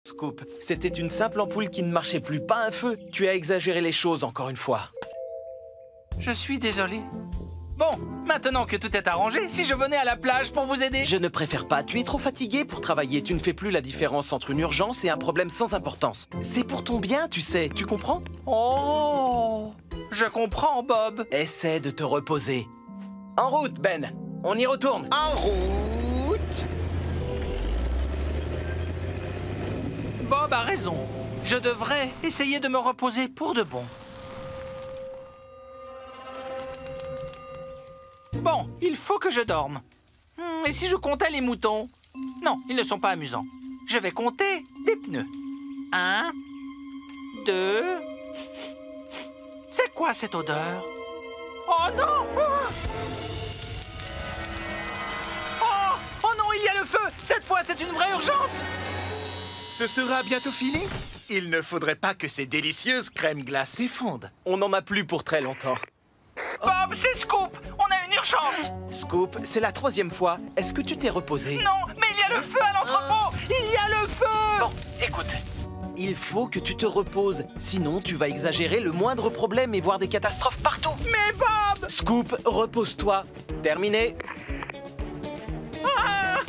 Scoop, c'était une simple ampoule qui ne marchait plus, pas un feu. Tu as exagéré les choses encore une fois. Je suis désolé. Bon, maintenant que tout est arrangé, si je venais à la plage pour vous aider... Je ne préfère pas. Tu es trop fatigué pour travailler. Tu ne fais plus la différence entre une urgence et un problème sans importance. C'est pour ton bien, tu sais. Tu comprends? Oh, je comprends, Bob. Essaie de te reposer. En route, Ben. On y retourne. En route. Bob a raison. Je devrais essayer de me reposer pour de bon. Bon, il faut que je dorme. Et si je comptais les moutons? Non, ils ne sont pas amusants. Je vais compter des pneus. 1, 2... C'est quoi cette odeur? Oh non! Oh non, il y a le feu! Cette fois, c'est une vraie urgence! Ce sera bientôt fini. Il ne faudrait pas que ces délicieuses crèmes glacées fondent. On n'en a plus pour très longtemps. Bob, c'est Scoop! On a une urgence! Scoop, c'est la 3e fois. Est-ce que tu t'es reposé? Non, mais il y a le feu à l'entrepôt! Il y a le feu! Bon, écoute. Il faut que tu te reposes. Sinon, tu vas exagérer le moindre problème et voir des catastrophes partout. Mais Bob! Scoop, repose-toi. Terminé. Ah!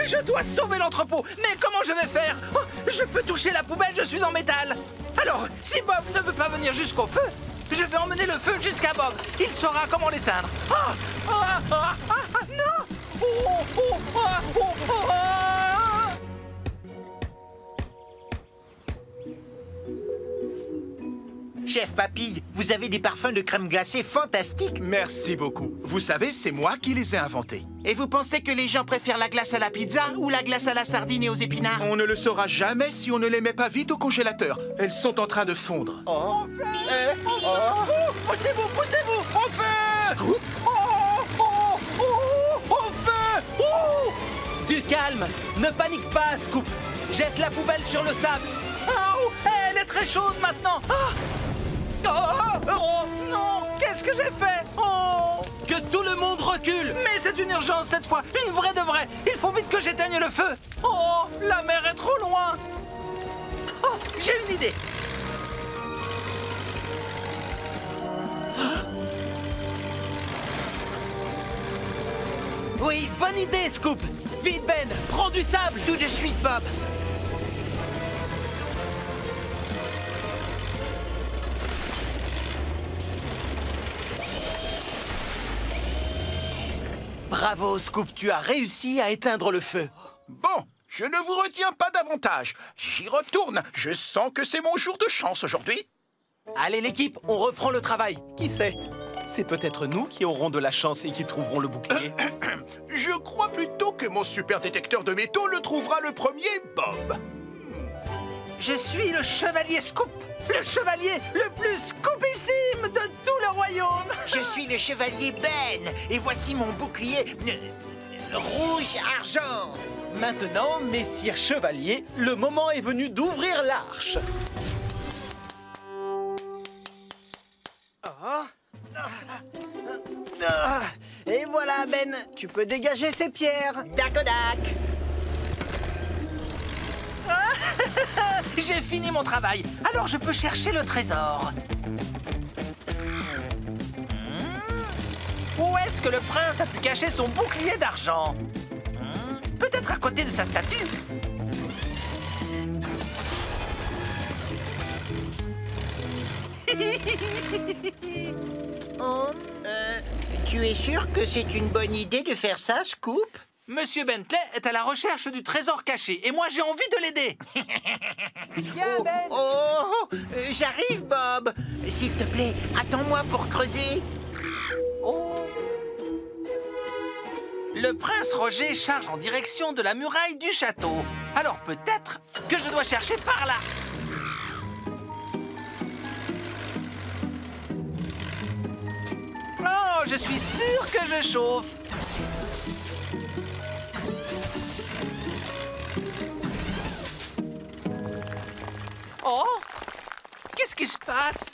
Je dois sauver l'entrepôt! Mais comment je vais faire? Oh, je peux toucher la poubelle, je suis en métal! Alors, si Bob ne veut pas venir jusqu'au feu, je vais emmener le feu jusqu'à Bob. Il saura comment l'éteindre. Ah! Ah! Ah! Ah! Non! Oh! Oh! Ah! Oh! Oh! Ah! Chef Papille, vous avez des parfums de crème glacée fantastiques. Merci beaucoup. Vous savez, c'est moi qui les ai inventés. Et vous pensez que les gens préfèrent la glace à la pizza ou la glace à la sardine et aux épinards? On ne le saura jamais si on ne les met pas vite au congélateur. Elles sont en train de fondre. Oh. Poussez-vous! Poussez-vous! Au feu! Oh! Oh! Oh! Au feu! Oh! Du calme. Ne panique pas, Scoop. Jette la poubelle sur le sable. Oh! Elle est très chaude maintenant! Ah! Oh! Oh! Non! Qu'est-ce que j'ai fait? Oh! Que tout le monde recule. Mais c'est une urgence cette fois! Une vraie de vraie! Il faut vite que j'éteigne le feu! Oh! La mer est trop loin! Oh! J'ai une idée! Oui, bonne idée, Scoop. Vite, Ben. Prends du sable. Tout de suite, Bob. Bravo, Scoop. Tu as réussi à éteindre le feu. Bon, je ne vous retiens pas davantage. J'y retourne. Je sens que c'est mon jour de chance aujourd'hui. Allez, l'équipe, on reprend le travail. Qui sait? C'est peut-être nous qui aurons de la chance et qui trouverons le bouclier. Je crois plutôt que mon super détecteur de métaux le trouvera le premier, Bob. Je suis le chevalier Scoop! Le chevalier le plus scoopissime de tout le royaume! Je suis le chevalier Ben et voici mon bouclier rouge-argent. Maintenant, messire chevalier, le moment est venu d'ouvrir l'arche. Et voilà, Ben, tu peux dégager ces pierres. Dacodac. J'ai fini mon travail, alors je peux chercher le trésor. Où est-ce que le prince a pu cacher son bouclier d'argent? Peut-être à côté de sa statue. Oh, tu es sûr que c'est une bonne idée de faire ça, Scoop? Monsieur Bentley est à la recherche du trésor caché et moi j'ai envie de l'aider. Viens, Ben. J'arrive, Bob. S'il te plaît, attends-moi pour creuser. Le prince Roger charge en direction de la muraille du château. Alors peut-être que je dois chercher par là. Oh, je suis sûr que je chauffe. Oh, qu'est-ce qui se passe?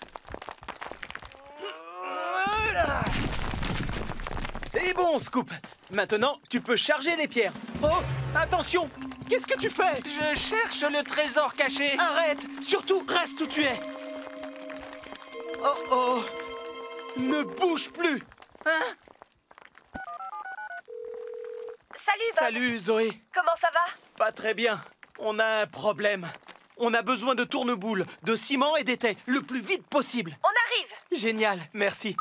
C'est bon, Scoop. Maintenant, tu peux charger les pierres. Oh, attention, Qu'est-ce que tu fais? Je cherche le trésor caché. Arrête! Surtout, reste où tu es! Oh oh! Ne bouge plus! Hein? Salut, Bob. Salut, Zoé! Comment ça va? Pas très bien. On a un problème. On a besoin de tourne-boules, de ciment et d'étais, le plus vite possible. On arrive. Génial, merci.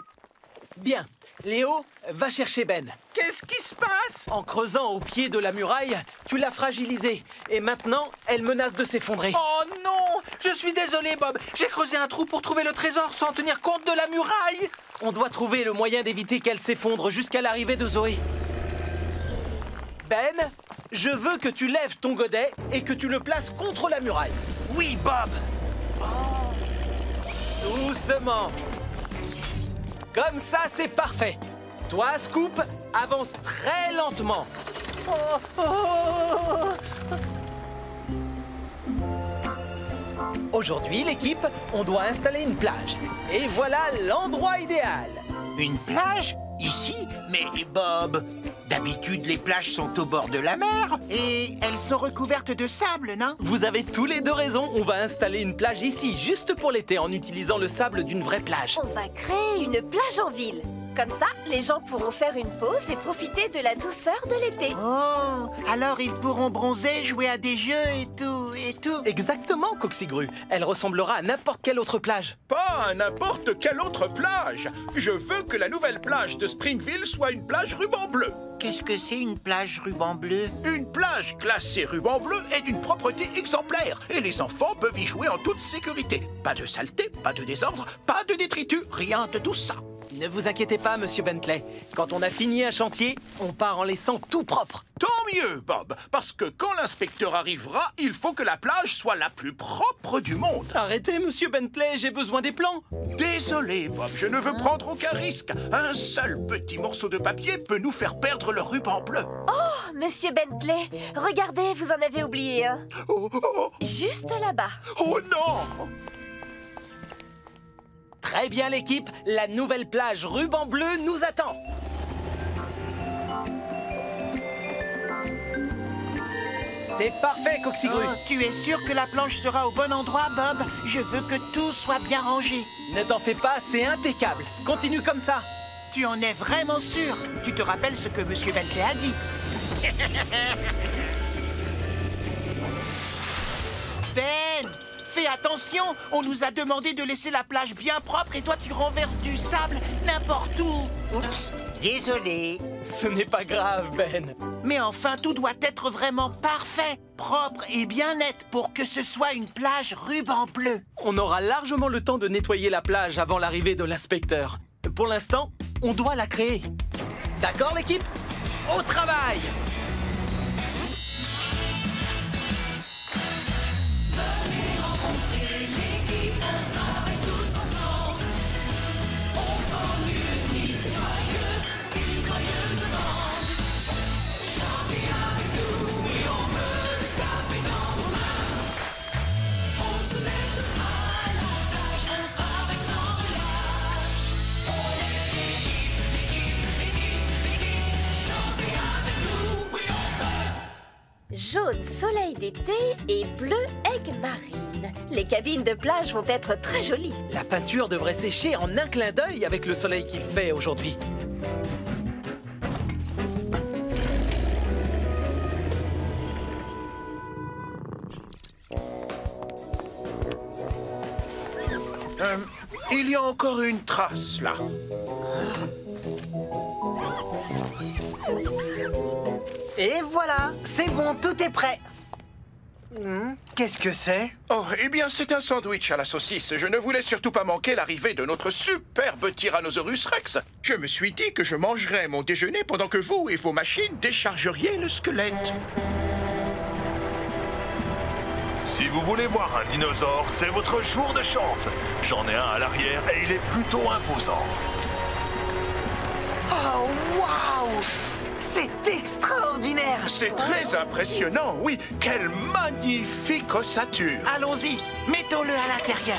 Bien. Léo, va chercher Ben. Qu'est-ce qui se passe? En creusant au pied de la muraille, tu l'as fragilisée. Et maintenant, elle menace de s'effondrer. Oh non! Je suis désolé, Bob. J'ai creusé un trou pour trouver le trésor sans tenir compte de la muraille. On doit trouver le moyen d'éviter qu'elle s'effondre jusqu'à l'arrivée de Zoé. Ben, je veux que tu lèves ton godet et que tu le places contre la muraille. Oui, Bob. Doucement. Comme ça, c'est parfait. Toi, Scoop, avance très lentement. Aujourd'hui, l'équipe, on doit installer une plage. Et voilà l'endroit idéal. Une plage? Ici? Mais Bob, d'habitude les plages sont au bord de la mer. Et elles sont recouvertes de sable, non? Vous avez tous les deux raison. On va installer une plage ici, juste pour l'été, en utilisant le sable d'une vraie plage. On va créer une plage en ville. Comme ça, les gens pourront faire une pause et profiter de la douceur de l'été. Oh, alors ils pourront bronzer, jouer à des jeux et tout. Exactement, Coxigru. Elle ressemblera à n'importe quelle autre plage. Pas à n'importe quelle autre plage. Je veux que la nouvelle plage de Springville soit une plage ruban bleu. Qu'est-ce que c'est une plage ruban bleu? Une plage classée ruban bleu est d'une propreté exemplaire et les enfants peuvent y jouer en toute sécurité. Pas de saleté, pas de désordre, pas de détritus, rien de tout ça. Ne vous inquiétez pas, Monsieur Bentley. Quand on a fini un chantier, on part en laissant tout propre. Tant mieux, Bob, parce que quand l'inspecteur arrivera, il faut que la plage soit la plus propre du monde. Arrêtez, Monsieur Bentley, j'ai besoin des plans. Désolé, Bob, je ne veux prendre aucun risque. Un seul petit morceau de papier peut nous faire perdre le ruban bleu. Oh, Monsieur Bentley, regardez, vous en avez oublié un. Oh, oh, Juste là-bas. oh non! Très bien, l'équipe. La nouvelle plage ruban bleu nous attend. C'est parfait, Coxigru. Oh, tu es sûr que la planche sera au bon endroit, Bob? Je veux que tout soit bien rangé. Ne t'en fais pas, c'est impeccable. Continue comme ça. Tu en es vraiment sûr? Tu te rappelles ce que Monsieur Bentley a dit? Ben, fais attention! On nous a demandé de laisser la plage bien propre et toi tu renverses du sable n'importe où. Oups, désolé. Ce n'est pas grave, Ben. Mais enfin, tout doit être vraiment parfait, propre et bien net pour que ce soit une plage ruban bleu. On aura largement le temps de nettoyer la plage avant l'arrivée de l'inspecteur. Pour l'instant, on doit la créer. D'accord, l'équipe? Au travail! Jaune soleil d'été et bleu aigle marine. Les cabines de plage vont être très jolies. La peinture devrait sécher en un clin d'œil avec le soleil qu'il fait aujourd'hui. Il y a encore une trace, là. Et voilà, c'est bon, tout est prêt. Qu'est-ce que c'est? Oh, eh bien, c'est un sandwich à la saucisse. Je ne voulais surtout pas manquer l'arrivée de notre superbe Tyrannosaurus Rex. Je me suis dit que je mangerais mon déjeuner pendant que vous et vos machines déchargeriez le squelette. Si vous voulez voir un dinosaure, c'est votre jour de chance. J'en ai un à l'arrière et il est plutôt imposant. Oh, waouh! C'est extraordinaire! C'est très impressionnant, oui. Quelle magnifique ossature. Allons-y, mettons-le à l'intérieur.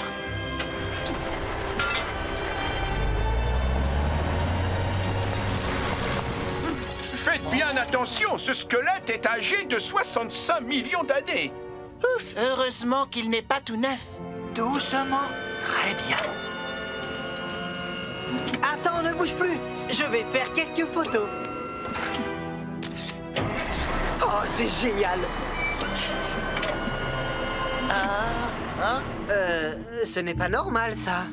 Faites bien attention, ce squelette est âgé de 65 millions d'années. Ouf, heureusement qu'il n'est pas tout neuf. Doucement. Très bien. Attends, ne bouge plus. Je vais faire quelques photos. Oh, c'est génial. Ce n'est pas normal, ça.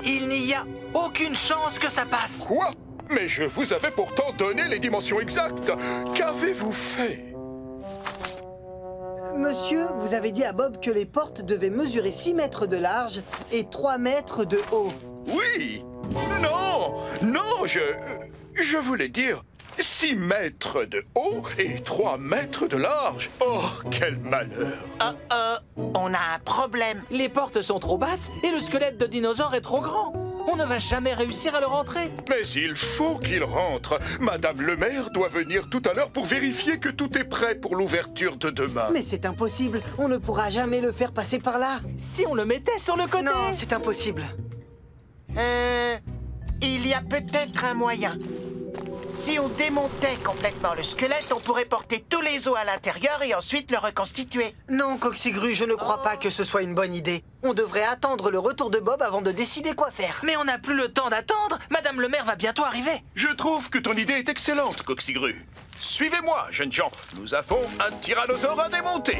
Il n'y a aucune chance que ça passe. Quoi? Mais je vous avais pourtant donné les dimensions exactes. Qu'avez-vous fait? Monsieur, vous avez dit à Bob que les portes devaient mesurer 6 mètres de large et 3 mètres de haut. Oui. Non, non, je voulais dire 6 mètres de haut et 3 mètres de large. Oh, quel malheur. On a un problème. Les portes sont trop basses et le squelette de dinosaure est trop grand. On ne va jamais réussir à le rentrer. Mais il faut qu'il rentre. Madame le maire doit venir tout à l'heure pour vérifier que tout est prêt pour l'ouverture de demain. Mais c'est impossible. On ne pourra jamais le faire passer par là. Si on le mettait sur le côté. Non, c'est impossible. Il y a peut-être un moyen. Si on démontait complètement le squelette, on pourrait porter tous les os à l'intérieur et ensuite le reconstituer. Non, Coxigru, je ne crois pas que ce soit une bonne idée. On devrait attendre le retour de Bob avant de décider quoi faire. Mais on n'a plus le temps d'attendre. Madame le maire va bientôt arriver. Je trouve que ton idée est excellente, Coxigru. Suivez-moi, jeunes gens. Nous avons un tyrannosaure à démonter.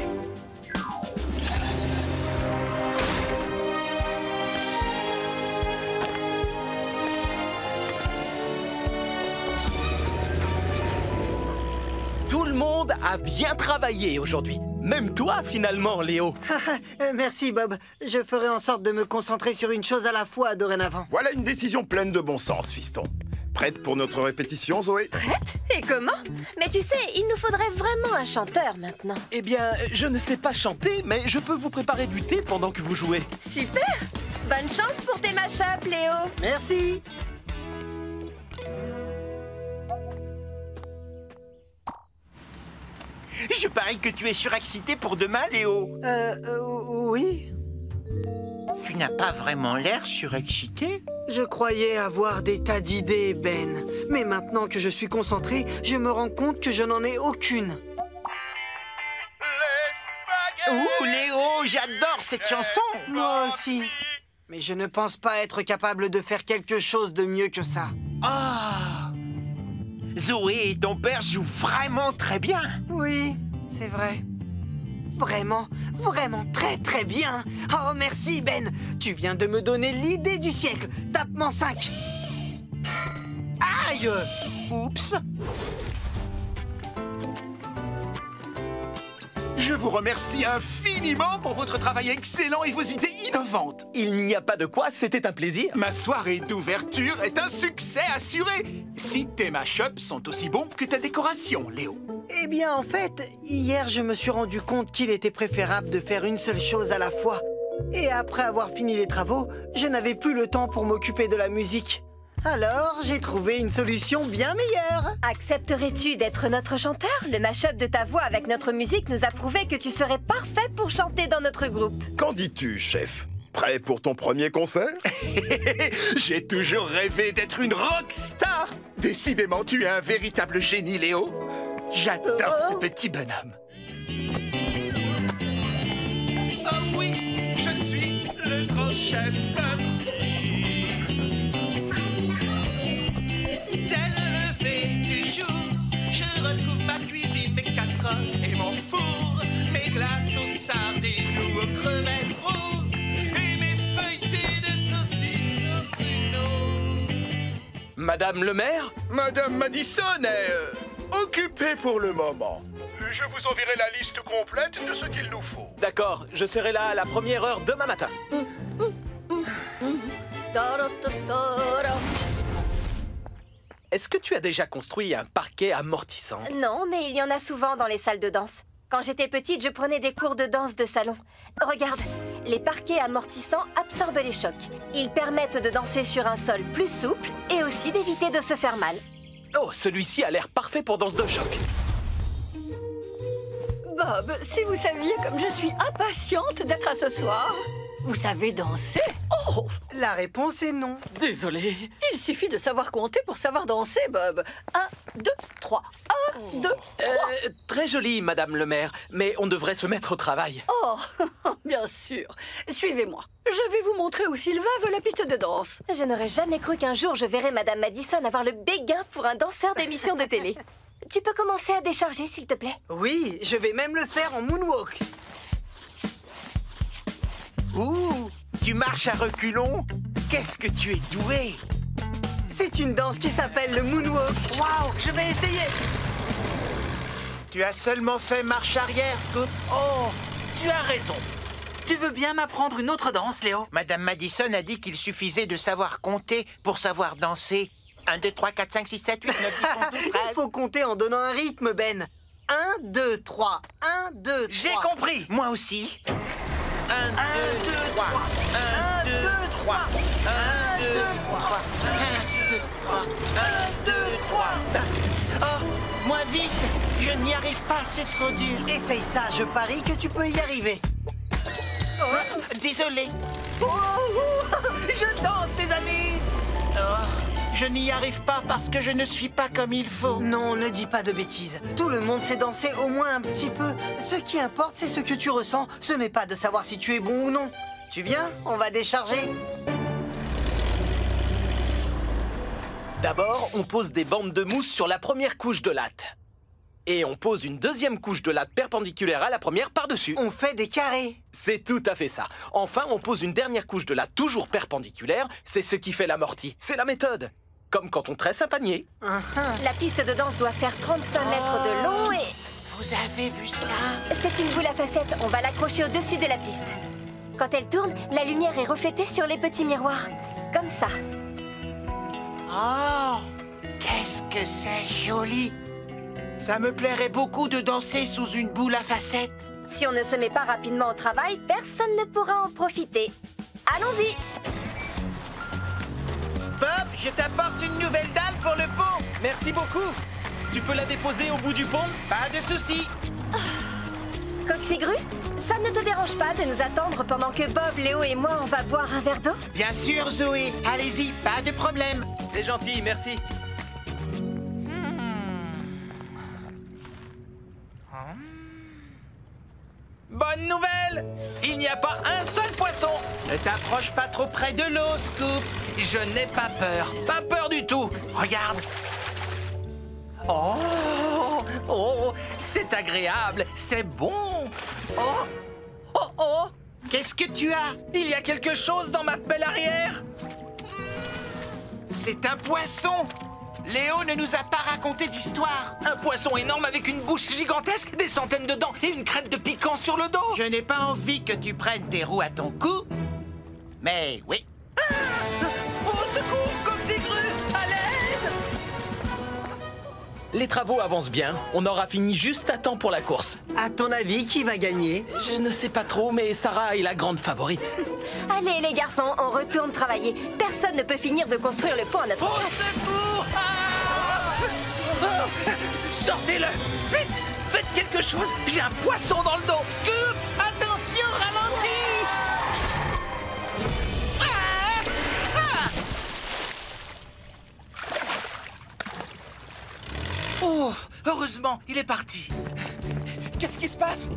Tout le monde a bien travaillé aujourd'hui. Même toi, finalement, Léo. Merci, Bob. Je ferai en sorte de me concentrer sur une chose à la fois dorénavant. Voilà une décision pleine de bon sens, fiston. Prête pour notre répétition, Zoé? Prête? Et comment? Mais tu sais, il nous faudrait vraiment un chanteur maintenant. Eh bien, je ne sais pas chanter, mais je peux vous préparer du thé pendant que vous jouez. Super! Bonne chance pour tes mashups, Léo. Merci. Je parie que tu es surexcité pour demain, Léo. Oui. Tu n'as pas vraiment l'air surexcité. Je croyais avoir des tas d'idées, Ben. Mais maintenant que je suis concentré, je me rends compte que je n'en ai aucune. Ouh, Léo, j'adore cette chanson. Moi aussi. Mais je ne pense pas être capable de faire quelque chose de mieux que ça. Ah, Zoé et ton père jouent vraiment très bien. Oui, c'est vrai. Vraiment, vraiment très très bien. Oh, merci, Ben. Tu viens de me donner l'idée du siècle. Tapement 5. Aïe! Oups! Je vous remercie infiniment pour votre travail excellent et vos idées innovantes. Il n'y a pas de quoi, c'était un plaisir. Ma soirée d'ouverture est un succès assuré. Si tes mashups sont aussi bons que ta décoration, Léo. Eh bien, en fait, hier, je me suis rendu compte qu'il était préférable de faire une seule chose à la fois. Et après avoir fini les travaux, je n'avais plus le temps pour m'occuper de la musique. Alors, j'ai trouvé une solution bien meilleure. Accepterais-tu d'être notre chanteur? Le mash-up de ta voix avec notre musique nous a prouvé que tu serais parfait pour chanter dans notre groupe. Qu'en dis-tu, chef? Prêt pour ton premier concert? J'ai toujours rêvé d'être une rockstar. Décidément, tu es un véritable génie, Léo. J'adore ce petit bonhomme. Oh oui, je suis le grand chef Dès le lever du jour, je retrouve ma cuisine, mes casseroles et mon four, mes glaces aux sardines ou aux crevettes roses et mes feuilletés de saucisses au pruneau. Madame le maire? Madame Madison est occupée pour le moment. Je vous enverrai la liste complète de ce qu'il nous faut. D'accord, je serai là à la première heure demain matin. Est-ce que tu as déjà construit un parquet amortissant? Non, mais il y en a souvent dans les salles de danse. Quand j'étais petite, je prenais des cours de danse de salon. Regarde, les parquets amortissants absorbent les chocs. Ils permettent de danser sur un sol plus souple et aussi d'éviter de se faire mal. Oh, celui-ci a l'air parfait pour danse de choc. Bob, si vous saviez comme je suis impatiente d'être à ce soir. Vous savez danser? Oh, Oh, La réponse est non. Désolé. il suffit de savoir compter pour savoir danser, Bob. 1, 2, 3. 1, 2, 3. Très joli, Madame le maire, mais on devrait se mettre au travail. Oh, bien sûr. Suivez-moi. Je vais vous montrer où Sylvain veut la piste de danse. Je n'aurais jamais cru qu'un jour je verrais Madame Madison avoir le béguin pour un danseur d'émission de télé. Tu peux commencer à décharger, s'il te plaît? Oui, je vais même le faire en moonwalk. Ouh, tu marches à reculons? Qu'est-ce que tu es doué! C'est une danse qui s'appelle le moonwalk. Waouh, je vais essayer. Tu as seulement fait marche arrière, Scoop. Oh, tu as raison. Tu veux bien m'apprendre une autre danse, Léo? Madame Madison a dit qu'il suffisait de savoir compter pour savoir danser. 1, 2, 3, 4, 5, 6, 7, 8, 9, 10, 11, 12, 13. Il faut compter en donnant un rythme, Ben. 1, 2, 3. 1, 2, 3. J'ai compris. Moi aussi. 1, 2, 3. 1, 2, 3. 1, 2, 3. 1, 2, 3. 1, 2, 3. Oh, moins vite. Je n'y arrive pas, c'est trop dur. Essaye ça, je parie que tu peux y arriver. Oh, désolé. Je danse, les amis. Oh, je n'y arrive pas parce que je ne suis pas comme il faut. Non, ne dis pas de bêtises. Tout le monde sait danser au moins un petit peu. Ce qui importe, c'est ce que tu ressens. Ce n'est pas de savoir si tu es bon ou non. Tu viens? On va décharger. D'abord, on pose des bandes de mousse sur la première couche de latte. Et on pose une deuxième couche de latte perpendiculaire à la première par-dessus. On fait des carrés. C'est tout à fait ça. Enfin, on pose une dernière couche de latte toujours perpendiculaire. C'est ce qui fait l'amorti. C'est la méthode. Comme quand on tresse un panier. La piste de danse doit faire 35 mètres de long et... Vous avez vu ça? C'est une boule à facettes. On va l'accrocher au-dessus de la piste. Quand elle tourne, la lumière est reflétée sur les petits miroirs. Comme ça. Oh, qu'est-ce que c'est joli! Ça me plairait beaucoup de danser sous une boule à facettes. Si on ne se met pas rapidement au travail, personne ne pourra en profiter. Allons-y! Bob, je t'apporte une nouvelle dalle pour le pont. Merci beaucoup. Tu peux la déposer au bout du pont? Pas de souci. Coxigru, ça ne te dérange pas de nous attendre pendant que Bob, Léo et moi, on va boire un verre d'eau? Bien sûr, Zoé. Allez-y, pas de problème. C'est gentil, merci. Bonne nouvelle! Il n'y a pas un seul poisson! Ne t'approche pas trop près de l'eau, Scoop. Je n'ai pas peur. Pas peur du tout. Regarde. Oh, oh, c'est agréable. C'est bon. Oh, oh, oh. Qu'est-ce que tu as? Il y a quelque chose dans ma pelle arrière. C'est un poisson. Léo ne nous a pas raconté d'histoire. Un poisson énorme avec une bouche gigantesque, des centaines de dents et une crête de piquant sur le dos. Je n'ai pas envie que tu prennes tes roues à ton cou. Mais oui. Au secours, Coxigru! À l'aide! Les travaux avancent bien. On aura fini juste à temps pour la course. À ton avis, qui va gagner? Je ne sais pas trop, mais Sarah est la grande favorite. Allez, les garçons, on retourne travailler. Personne ne peut finir de construire le pont à notre Au place. secours! Sortez-le! Vite! Faites quelque chose! J'ai un poisson dans le dos! Scoop, attention, ralentis! Oh! Heureusement, il est parti! Qu'est-ce qui se passe?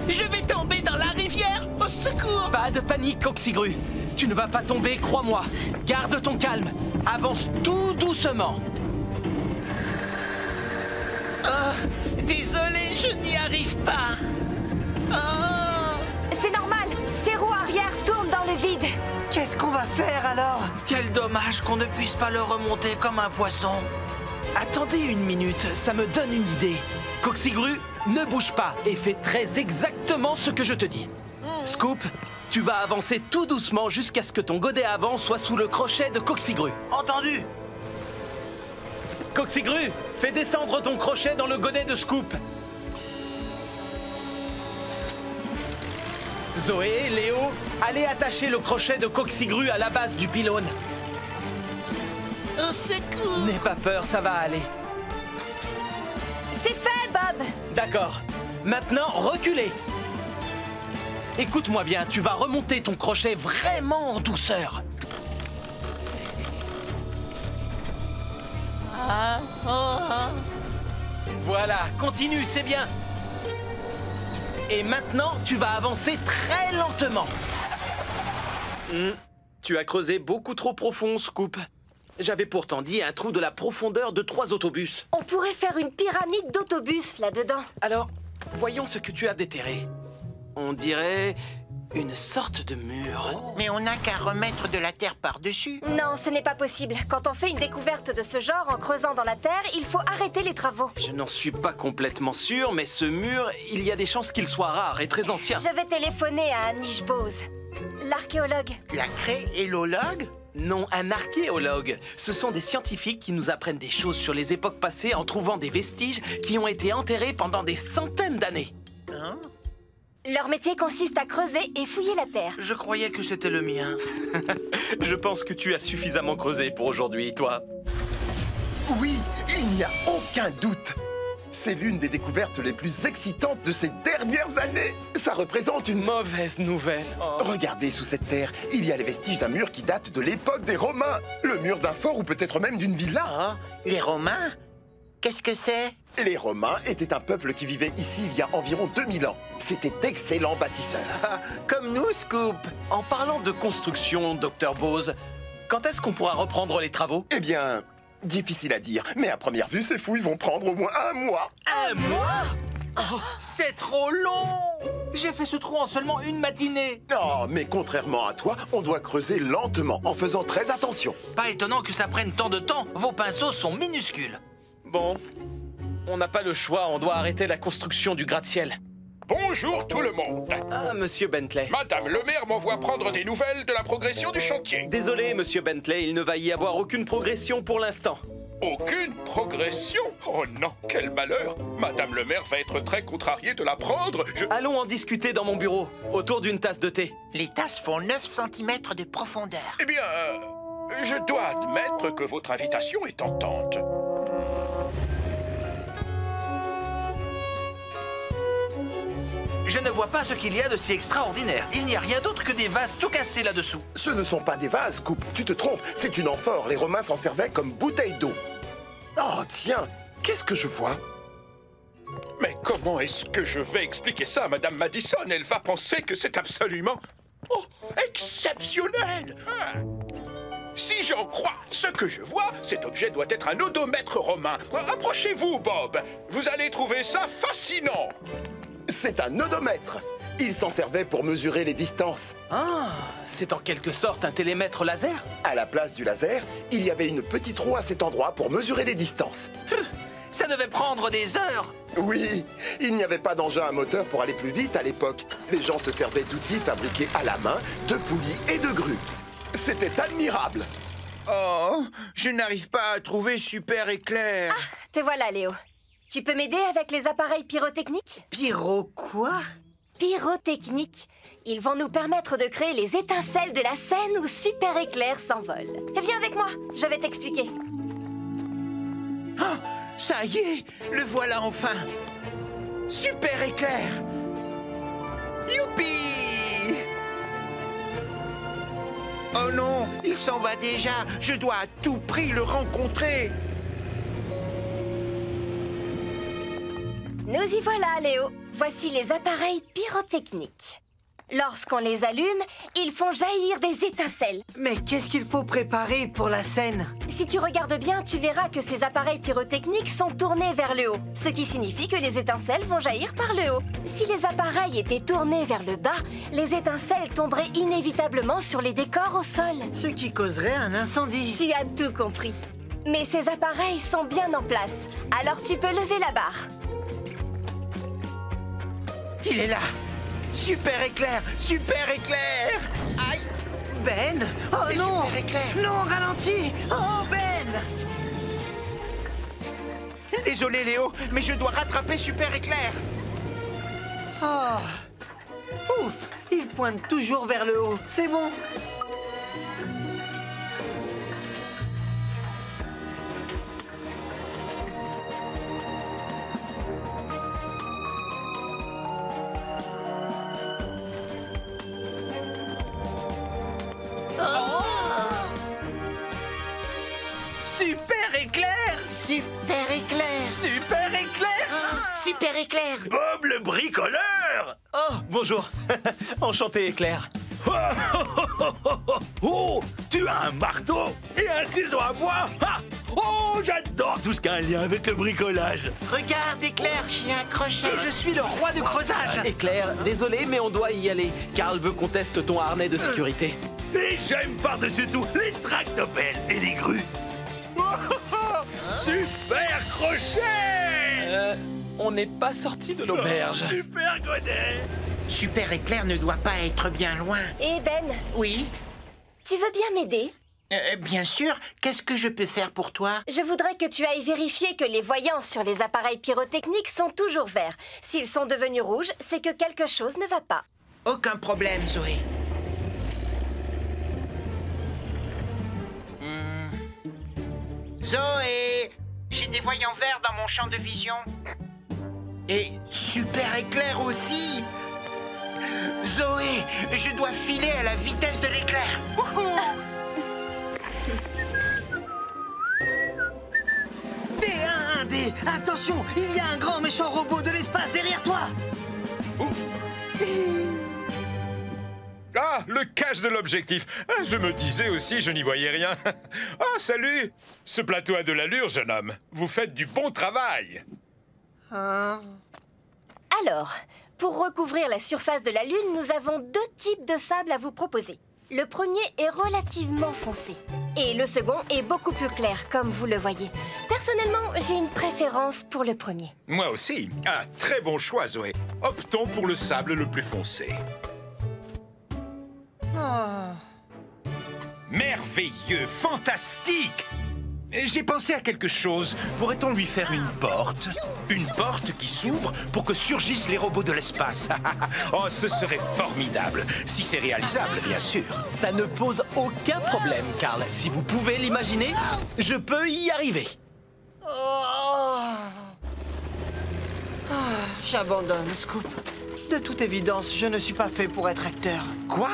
Je vais tomber dans la rivière! Au secours! Pas de panique, Coxigru. Tu ne vas pas tomber, crois-moi. Garde ton calme. Avance tout doucement. Oh, désolé, je n'y arrive pas. Oh. C'est normal, ses roues arrière tournent dans le vide. Qu'est-ce qu'on va faire alors? Quel dommage qu'on ne puisse pas le remonter comme un poisson. Attendez une minute, ça me donne une idée. Coxigru, ne bouge pas et fais très exactement ce que je te dis. Scoop, tu vas avancer tout doucement jusqu'à ce que ton godet avant soit sous le crochet de Coxigru. Entendu? Coxigru, fais descendre ton crochet dans le godet de Scoop. Zoé, Léo, allez attacher le crochet de Coxigru à la base du pylône. Au secours! N'aie pas peur, ça va aller. C'est fait, Bob! D'accord. Maintenant, reculez. Écoute-moi bien, tu vas remonter ton crochet vraiment en douceur. Voilà, continue, c'est bien. Et maintenant, tu vas avancer très lentement. Tu as creusé beaucoup trop profond, Scoop. J'avais pourtant dit un trou de la profondeur de 3 autobus. On pourrait faire une pyramide d'autobus là-dedans. Alors, voyons ce que tu as déterré. On dirait une sorte de mur. Mais on n'a qu'à remettre de la terre par-dessus. Non, ce n'est pas possible. Quand on fait une découverte de ce genre en creusant dans la terre, il faut arrêter les travaux. Je n'en suis pas complètement sûr, mais ce mur, il y a des chances qu'il soit rare et très ancien. Je vais téléphoner à Anish Bose, l'archéologue. La créologue? Non, un archéologue. Ce sont des scientifiques qui nous apprennent des choses sur les époques passées en trouvant des vestiges qui ont été enterrés pendant des centaines d'années. Hein? Leur métier consiste à creuser et fouiller la terre. Je croyais que c'était le mien. Je pense que tu as suffisamment creusé pour aujourd'hui, toi. Oui, il n'y a aucun doute. C'est l'une des découvertes les plus excitantes de ces dernières années. Ça représente une... Mauvaise nouvelle. Regardez sous cette terre, il y a les vestiges d'un mur qui date de l'époque des Romains. Le mur d'un fort ou peut-être même d'une villa. Oh, les Romains? Qu'est-ce que c'est? Les Romains étaient un peuple qui vivait ici il y a environ 2000 ans. C'était d'excellents bâtisseurs. Ah, comme nous, Scoop. En parlant de construction, Dr Bose, quand est-ce qu'on pourra reprendre les travaux? Eh bien, difficile à dire, mais à première vue, ces fouilles vont prendre au moins 1 mois. 1 mois? C'est trop long! J'ai fait ce trou en seulement une matinée. Non, mais contrairement à toi, on doit creuser lentement, en faisant très attention. Pas étonnant que ça prenne tant de temps. Vos pinceaux sont minuscules. Bon, on n'a pas le choix, on doit arrêter la construction du gratte-ciel. Bonjour tout le monde. Ah, monsieur Bentley. Madame le maire m'envoie prendre des nouvelles de la progression du chantier. Désolé, monsieur Bentley, il ne va y avoir aucune progression pour l'instant. Aucune progression? Oh non, quel malheur! Madame le maire va être très contrariée de l'apprendre. Allons en discuter dans mon bureau, autour d'une tasse de thé. Les tasses font 9 cm de profondeur. Eh bien, je dois admettre que votre invitation est tentante. Je ne vois pas ce qu'il y a de si extraordinaire. Il n'y a rien d'autre que des vases tout cassés là-dessous. Ce ne sont pas des vases, Scoop. Tu te trompes, c'est une amphore. Les Romains s'en servaient comme bouteille d'eau. Oh, tiens, qu'est-ce que je vois? Mais comment est-ce que je vais expliquer ça à Madame Madison? Elle va penser que c'est absolument... Oh, exceptionnel! Si j'en crois ce que je vois, cet objet doit être un odomètre romain. Approchez-vous, Bob. Vous allez trouver ça fascinant. C'est un odomètre. Il s'en servait pour mesurer les distances. Ah, c'est en quelque sorte un télémètre laser? À la place du laser, il y avait une petite roue à cet endroit pour mesurer les distances. Ça devait prendre des heures. Oui, il n'y avait pas d'engin à moteur pour aller plus vite à l'époque. Les gens se servaient d'outils fabriqués à la main, de poulies et de grues. C'était admirable. Oh, je n'arrive pas à trouver super éclair. Ah, te voilà, Léo. Tu peux m'aider avec les appareils pyrotechniques? Pyro quoi? Pyrotechniques. Ils vont nous permettre de créer les étincelles de la scène où Super Éclair s'envole. Viens avec moi, je vais t'expliquer. Oh, ça y est, le voilà enfin. Super éclair. Youpi! Oh non, il s'en va déjà. Je dois à tout prix le rencontrer. Nous y voilà, Léo. Voici les appareils pyrotechniques. Lorsqu'on les allume, ils font jaillir des étincelles. Mais qu'est-ce qu'il faut préparer pour la scène? Si tu regardes bien, tu verras que ces appareils pyrotechniques sont tournés vers le haut, ce qui signifie que les étincelles vont jaillir par le haut. Si les appareils étaient tournés vers le bas, les étincelles tomberaient inévitablement sur les décors au sol. Ce qui causerait un incendie. Tu as tout compris. Mais ces appareils sont bien en place, alors tu peux lever la barre. Il est là. Super éclair, super éclair. Aïe. Ben! Oh C'est non! super éclair. Non, ralentis! Oh, Ben! Désolé Léo, mais je dois rattraper super éclair. Oh! Ouf! Il pointe toujours vers le haut. C'est bon. Super Éclair. Bob le bricoleur! Oh, bonjour. Enchanté, Éclair. Oh, tu as un marteau et un ciseau à bois? Ah, oh, j'adore tout ce qui a un lien avec le bricolage. Regarde, Éclair, j'ai un crochet. Et je suis le roi du creusage. Éclair, désolé, mais on doit y aller. Karl veut qu'on teste ton harnais de sécurité. Et j'aime par-dessus tout les tractopelles et les grues. Super crochet! On n'est pas sorti de l'auberge. Super godet! Super Éclair ne doit pas être bien loin. Et Ben, Oui, tu veux bien m'aider? bien sûr. Qu'est-ce que je peux faire pour toi? Je voudrais que tu ailles vérifier que les voyants sur les appareils pyrotechniques sont toujours verts. S'ils sont devenus rouges, c'est que quelque chose ne va pas. Aucun problème, Zoé. Zoé, j'ai des voyants verts dans mon champ de vision. Et Super Éclair aussi. Zoé, je dois filer à la vitesse de l'éclair. Wouhou! D1D, attention, il y a un grand méchant robot de l'espace derrière toi. Ah, le cache de l'objectif. Ah, je me disais aussi, je n'y voyais rien. Ah, salut. Ce plateau a de l'allure, jeune homme. Vous faites du bon travail. Alors, pour recouvrir la surface de la Lune, nous avons deux types de sable à vous proposer. Le premier est relativement foncé. Et le second est beaucoup plus clair, comme vous le voyez. Personnellement, j'ai une préférence pour le premier. Moi aussi. Ah, très bon choix, Zoé. Optons pour le sable le plus foncé. Merveilleux, fantastique! J'ai pensé à quelque chose. Pourrait-on lui faire une porte? Une porte qui s'ouvre pour que surgissent les robots de l'espace. Oh, ce serait formidable. Si c'est réalisable, bien sûr. Ça ne pose aucun problème, Karl. Si vous pouvez l'imaginer, je peux y arriver. J'abandonne, Scoop. De toute évidence, je ne suis pas fait pour être acteur. Quoi?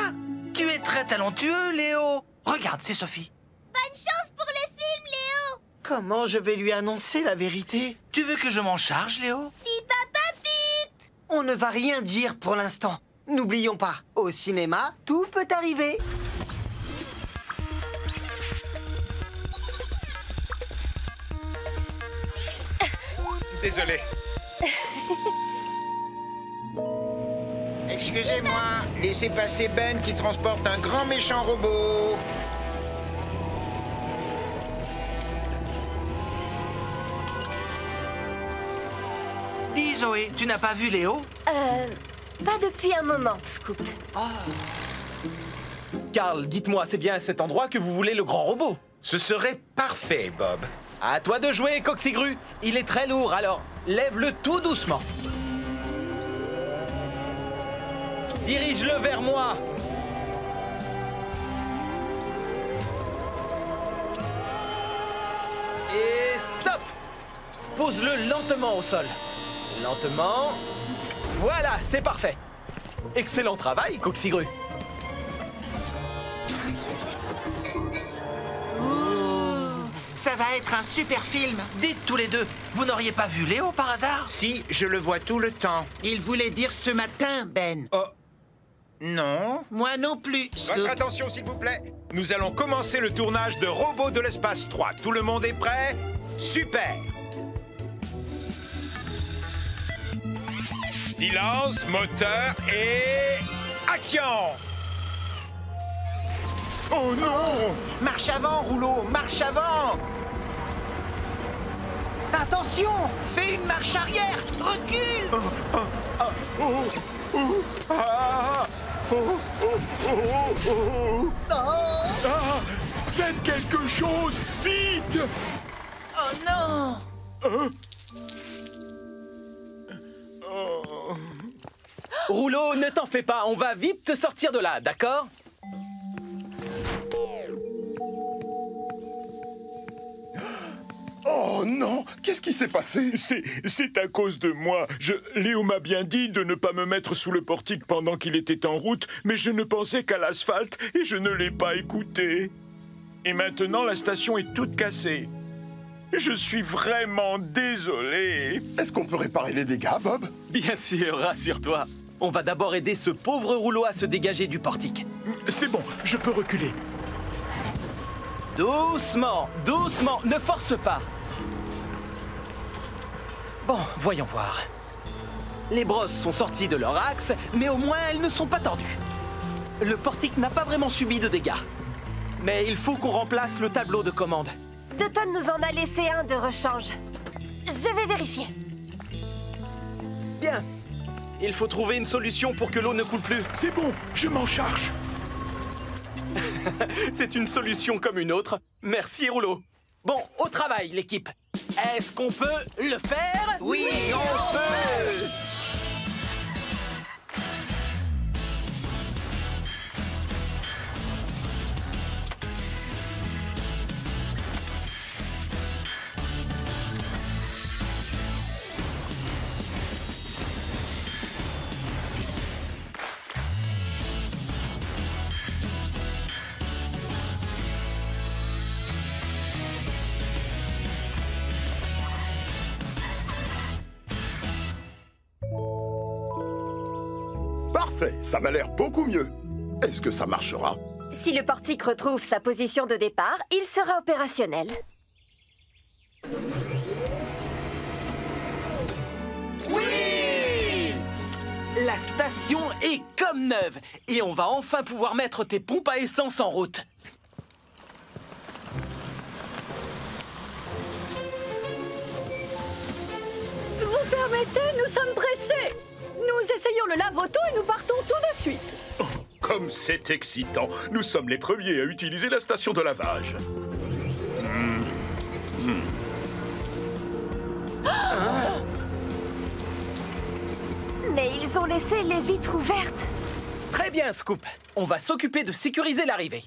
Tu es très talentueux, Léo. Regarde, c'est Sophie. Bonne chance pour le film, Léo! Comment je vais lui annoncer la vérité? Tu veux que je m'en charge, Léo? On ne va rien dire pour l'instant. N'oublions pas, au cinéma, tout peut arriver. Désolé. Excusez-moi, laissez passer Ben qui transporte un grand méchant robot. Dis, Zoé, tu n'as pas vu Léo? Pas depuis un moment, Scoop. Karl, dites-moi, c'est bien à cet endroit que vous voulez le grand robot? Ce serait parfait, Bob. À toi de jouer, Coxigru. Il est très lourd, alors lève-le tout doucement. Dirige-le vers moi. Et stop! Pose-le lentement au sol. Lentement. Voilà, c'est parfait. Excellent travail, Coxigru. Ça va être un super film. Dites tous les deux, vous n'auriez pas vu Léo par hasard? Si, je le vois tout le temps. Il voulait dire ce matin, Ben. Oh, Non, moi non plus. votre attention, s'il vous plaît. Nous allons commencer le tournage de Robots de l'espace 3. Tout le monde est prêt? Super! Silence, moteur et... action! Oh non! Marche avant, Rouleau, marche avant. Attention! Fais une marche arrière, recule. Faites quelque chose, vite! Oh non. Rouleau, ne t'en fais pas, on va vite te sortir de là, d'accord? Oh non! Qu'est-ce qui s'est passé? C'est à cause de moi. Léo m'a bien dit de ne pas me mettre sous le portique pendant qu'il était en route, mais je ne pensais qu'à l'asphalte et je ne l'ai pas écouté. Et maintenant, la station est toute cassée. Je suis vraiment désolé. Est-ce qu'on peut réparer les dégâts, Bob? Bien sûr, rassure-toi. On va d'abord aider ce pauvre rouleau à se dégager du portique. C'est bon, je peux reculer. Doucement, doucement, ne force pas. Bon, voyons voir. Les brosses sont sorties de leur axe, mais au moins elles ne sont pas tordues. Le portique n'a pas vraiment subi de dégâts. Mais il faut qu'on remplace le tableau de commande. Dutton nous en a laissé un de rechange. Je vais vérifier. Bien. Il faut trouver une solution pour que l'eau ne coule plus. C'est bon, je m'en charge. C'est une solution comme une autre. Merci, Rouleau. Bon, au travail, l'équipe. Est-ce qu'on peut le faire? Oui, on peut! Parfait, ça m'a l'air beaucoup mieux. Est-ce que ça marchera? Si le portique retrouve sa position de départ, il sera opérationnel. Oui! La station est comme neuve et on va enfin pouvoir mettre tes pompes à essence en route. Vous permettez, nous sommes pressés. Nous essayons le lave-auto et nous partons tout de suite. Comme c'est excitant. Nous sommes les premiers à utiliser la station de lavage. Mais ils ont laissé les vitres ouvertes. Très bien, Scoop. On va s'occuper de sécuriser l'arrivée.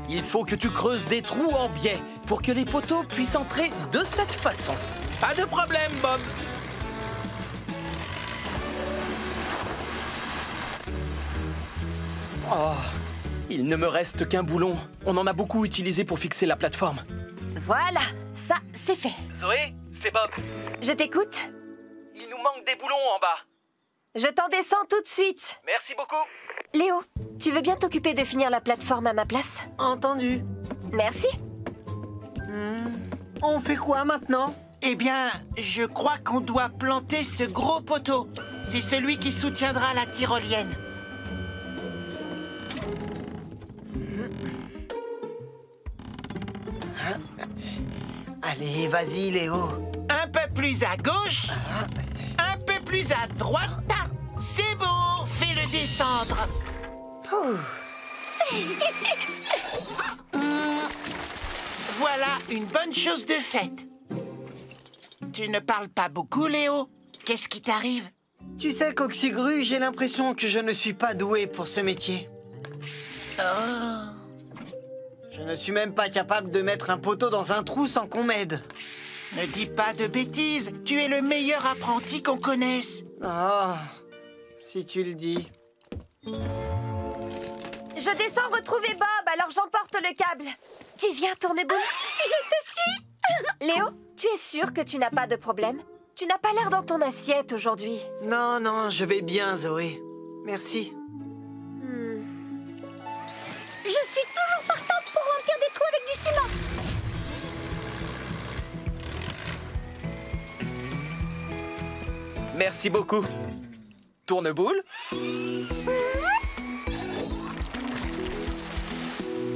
Il faut que tu creuses des trous en biais pour que les poteaux puissent entrer de cette façon. Pas de problème, Bob. Oh, il ne me reste qu'un boulon. On en a beaucoup utilisé pour fixer la plateforme. Voilà, ça, c'est fait. Zoé, c'est Bob. Je t'écoute. Il nous manque des boulons en bas. Je t'en descends tout de suite. Merci beaucoup. Léo, tu veux bien t'occuper de finir la plateforme à ma place? Entendu. Merci. On fait quoi maintenant? Eh bien, je crois qu'on doit planter ce gros poteau. C'est celui qui soutiendra la tyrolienne. Allez, vas-y, Léo. Un peu plus à gauche. Un peu plus à droite. C'est bon, fais-le descendre. Voilà une bonne chose de faite. Tu ne parles pas beaucoup, Léo. Qu'est-ce qui t'arrive? Tu sais, Coxigru, j'ai l'impression que je ne suis pas doué pour ce métier. Je ne suis même pas capable de mettre un poteau dans un trou sans qu'on m'aide. Ne dis pas de bêtises. Tu es le meilleur apprenti qu'on connaisse. Ah, si tu le dis. Je descends retrouver Bob, alors j'emporte le câble. Tu viens, Tourneboule? Je te suis. Léo, tu es sûr que tu n'as pas de problème? Tu n'as pas l'air dans ton assiette aujourd'hui. Non, non, je vais bien, Zoé. Merci. Je suis toujours partante pour remplir des trous avec du ciment. Merci beaucoup. Tourneboule?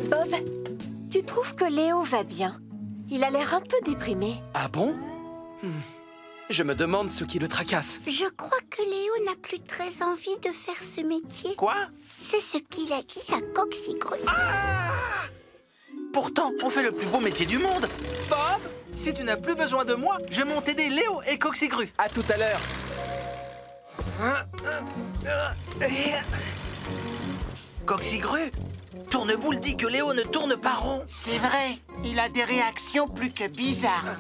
Bob, tu trouves que Léo va bien? Il a l'air un peu déprimé. Ah bon? Je me demande ce qui le tracasse. Je crois que Léo n'a plus très envie de faire ce métier. Quoi? C'est ce qu'il a dit à Coxigru. Pourtant, on fait le plus beau métier du monde. Bob, si tu n'as plus besoin de moi, je monte aider Léo et Coxigru. À tout à l'heure. Coxigru, Tourneboule dit que Léo ne tourne pas rond. C'est vrai, il a des réactions plus que bizarres.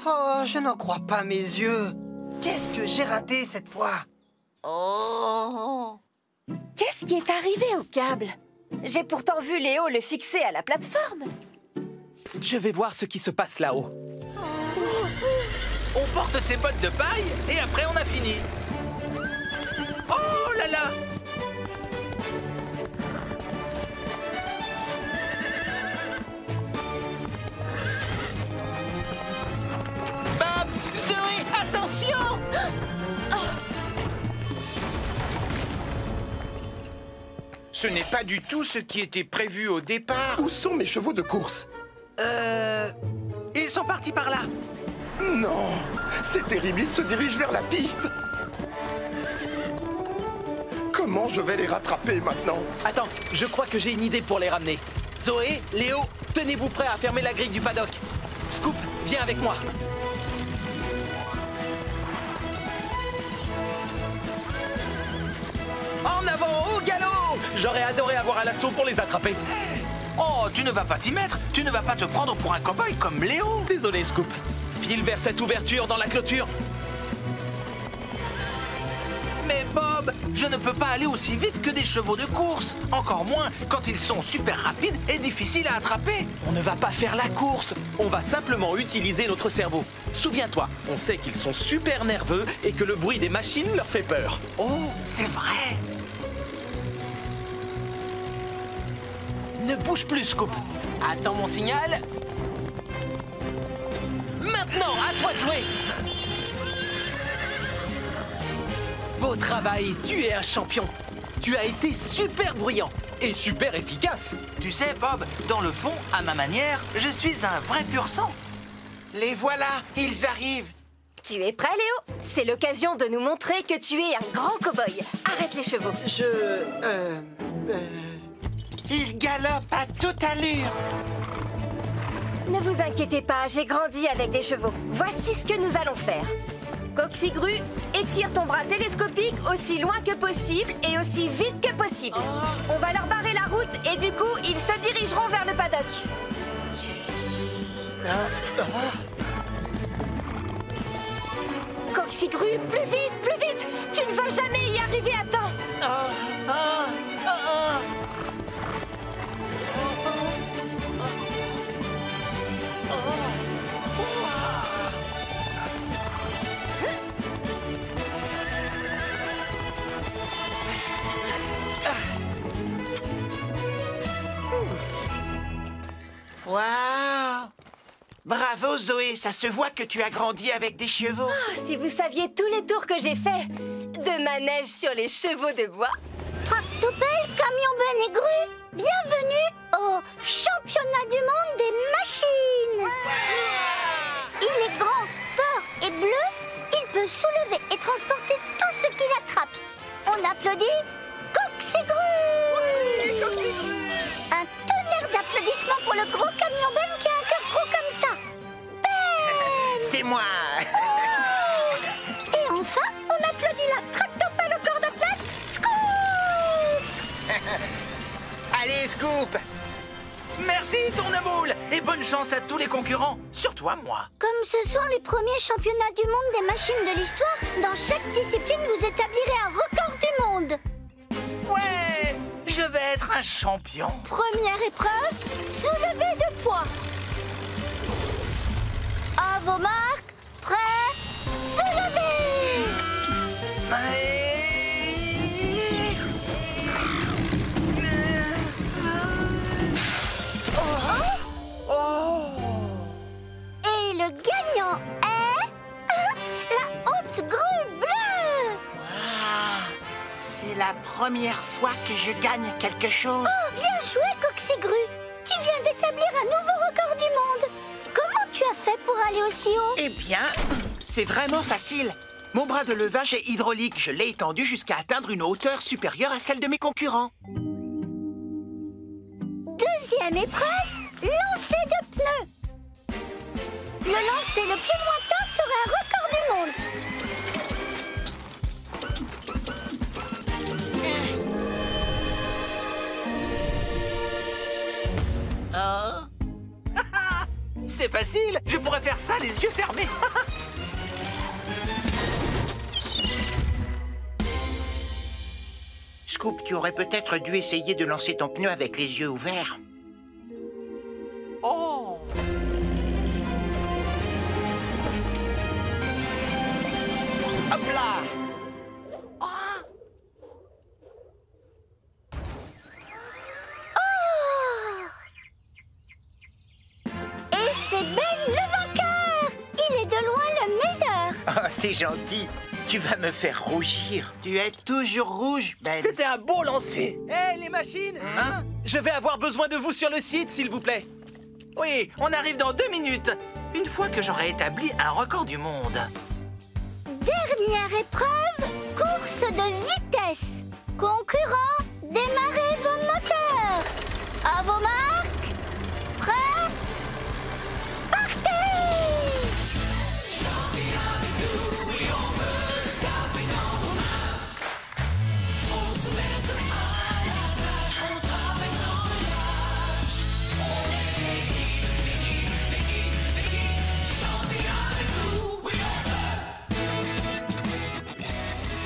Oh, je n'en crois pas mes yeux. Qu'est-ce que j'ai raté cette fois? Oh! Qu'est-ce qui est arrivé au câble? J'ai pourtant vu Léo le fixer à la plateforme. Je vais voir ce qui se passe là-haut. On porte ses bottes de paille et après on a fini. Oh là là! Bob, Zoé, attention! Ce n'est pas du tout ce qui était prévu au départ. Où sont mes chevaux de course? Ils sont partis par là. Non, c'est terrible, ils se dirigent vers la piste. Comment je vais les rattraper maintenant? Attends, je crois que j'ai une idée pour les ramener. Zoé, Léo, tenez-vous prêts à fermer la grille du paddock. Scoop, viens avec moi. En avant, au galop! J'aurais adoré avoir un lasso pour les attraper. Oh, tu ne vas pas t'y mettre. Tu ne vas pas te prendre pour un cow-boy comme Léo. Désolé, Scoop. File vers cette ouverture dans la clôture. Mais Bob, je ne peux pas aller aussi vite que des chevaux de course. Encore moins quand ils sont super rapides et difficiles à attraper. On ne va pas faire la course. On va simplement utiliser notre cerveau. Souviens-toi, on sait qu'ils sont super nerveux et que le bruit des machines leur fait peur. Oh, c'est vrai. Ne bouge plus, Scoop. Attends mon signal. Maintenant, à toi de jouer. Beau travail, tu es un champion. Tu as été super bruyant et super efficace. Tu sais, Bob, dans le fond, à ma manière, je suis un vrai pur sang. Les voilà, ils arrivent. Tu es prêt, Léo? C'est l'occasion de nous montrer que tu es un grand cow-boy. Arrête les chevaux. Ils galopent à toute allure. Ne vous inquiétez pas, j'ai grandi avec des chevaux. Voici ce que nous allons faire. Coxigru, étire ton bras télescopique aussi loin que possible et aussi vite que possible. On va leur barrer la route et du coup, ils se dirigeront vers le paddock. Coxigru, plus vite, plus vite! Tu ne vas jamais y arriver à temps. Waouh! Bravo Zoé, ça se voit que tu as grandi avec des chevaux. Oh, si vous saviez tous les tours que j'ai faits de manège sur les chevaux de bois. Tractopelle, camion ben et grue, bienvenue au championnat du monde des machines. Il est grand, fort et bleu. Il peut soulever et transporter tout ce qu'il attrape. On applaudit Coxigru. Oui, Coxigru. Un tonnerre d'applaudissements pour le gros camion Ben qui a un cœur gros comme ça. Ben. C'est moi. Et enfin, on applaudit la tractopelle au corps d'athlète, Scoop. Allez, Scoop. Merci, Tournemoule. Et bonne chance à tous les concurrents, surtout à moi. Comme ce sont les premiers championnats du monde des machines de l'histoire, dans chaque discipline, vous établirez un record du monde. Ouais, je vais être un champion. Première épreuve, soulevé de poids. À vos marques, prêts, soulevez. Et le gagnant est... la haute grue bleue. Wow. C'est la première fois que je gagne quelque chose. Oh, bien joué, Coxigru. Tu viens d'établir un nouveau record du monde. Comment tu as fait pour aller aussi haut? Eh bien, c'est vraiment facile. Mon bras de levage est hydraulique. Je l'ai étendu jusqu'à atteindre une hauteur supérieure à celle de mes concurrents. Deuxième épreuve, lancer de pneus. Le lancer le plus lointain sera un record du monde. C'est facile, je pourrais faire ça les yeux fermés. Scoop, tu aurais peut-être dû essayer de lancer ton pneu avec les yeux ouverts. Oh! Hop là! Et c'est Ben le vainqueur! Il est de loin le meilleur! Oh, c'est gentil. Tu vas me faire rougir. Tu es toujours rouge, Ben. C'était un beau lancer. Hé, les machines! Hein? Je vais avoir besoin de vous sur le site, s'il vous plaît. Oui, on arrive dans 2 minutes. Une fois que j'aurai établi un record du monde. Dernière épreuve, course de vitesse. Concurrents, démarrez vos moteurs. À vos marques, prêts, partez!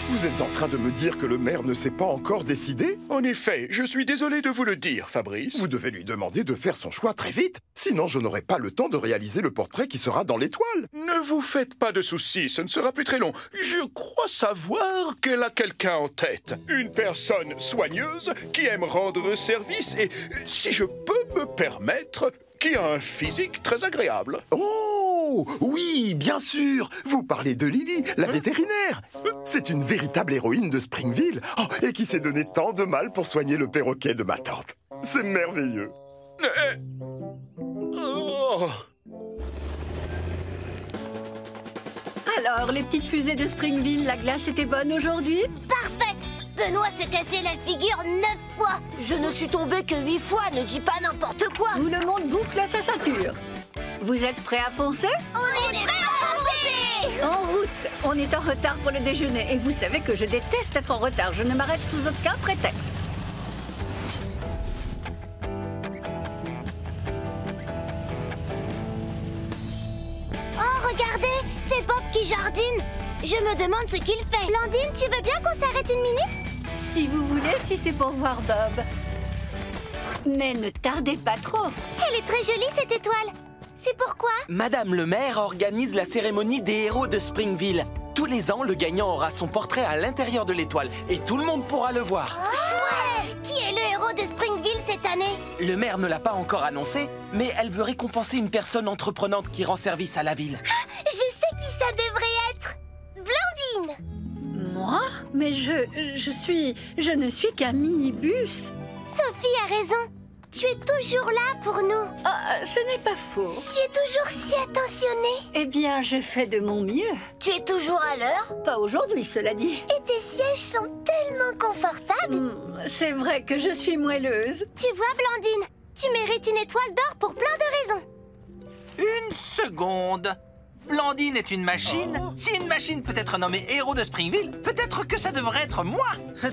Vous êtes en train de me dire que le maire ne s'est pas encore décidé? En effet, je suis désolé de vous le dire, Fabrice. Vous devez lui demander de faire son choix très vite. Sinon, je n'aurai pas le temps de réaliser le portrait qui sera dans l'étoile. Ne vous faites pas de soucis, ce ne sera plus très long. Je crois savoir qu'elle a quelqu'un en tête. Une personne soigneuse qui aime rendre service et, si je peux me permettre, qui a un physique très agréable. Oh, oui, bien sûr. Vous parlez de Lily, la vétérinaire. C'est une véritable héroïne de Springville. Oh, et qui s'est donné tant de mal pour soigner le perroquet de ma tante. C'est merveilleux. Oh. Alors, les petites fusées de Springville, la glace était bonne aujourd'hui? Parfaite! Benoît s'est cassé la figure 9 fois. Je ne suis tombée que 8 fois, ne dis pas n'importe quoi. Tout le monde boucle sa ceinture. Vous êtes prêts à foncer? On est prêts à foncer! En route! On est en retard pour le déjeuner et vous savez que je déteste être en retard. Je ne m'arrête sous aucun prétexte. Oh, regardez, c'est Bob qui jardine. Je me demande ce qu'il fait. Blandine, tu veux bien qu'on s'arrête une minute? Si vous voulez, si c'est pour voir Bob. Mais ne tardez pas trop. Elle est très jolie, cette étoile. C'est pourquoi? Madame le maire organise la cérémonie des héros de Springville. Tous les ans, le gagnant aura son portrait à l'intérieur de l'étoile et tout le monde pourra le voir. Oh, chouette! Qui est le héros de Springville cette année? Le maire ne l'a pas encore annoncé, mais elle veut récompenser une personne entreprenante qui rend service à la ville. Je sais qui ça devrait être. Blandine! Moi? Mais je ne suis qu'un minibus. Sophie a raison. Tu es toujours là pour nous. Ah, ce n'est pas faux. Tu es toujours si attentionnée. Eh bien, je fais de mon mieux. Tu es toujours à l'heure. Pas aujourd'hui, cela dit. Et tes sièges sont tellement confortables. C'est vrai que je suis moelleuse. Tu vois, Blandine, tu mérites une étoile d'or pour plein de raisons. Une seconde. Blandine est une machine. Si une machine peut être nommée héros de Springville, peut-être que ça devrait être moi.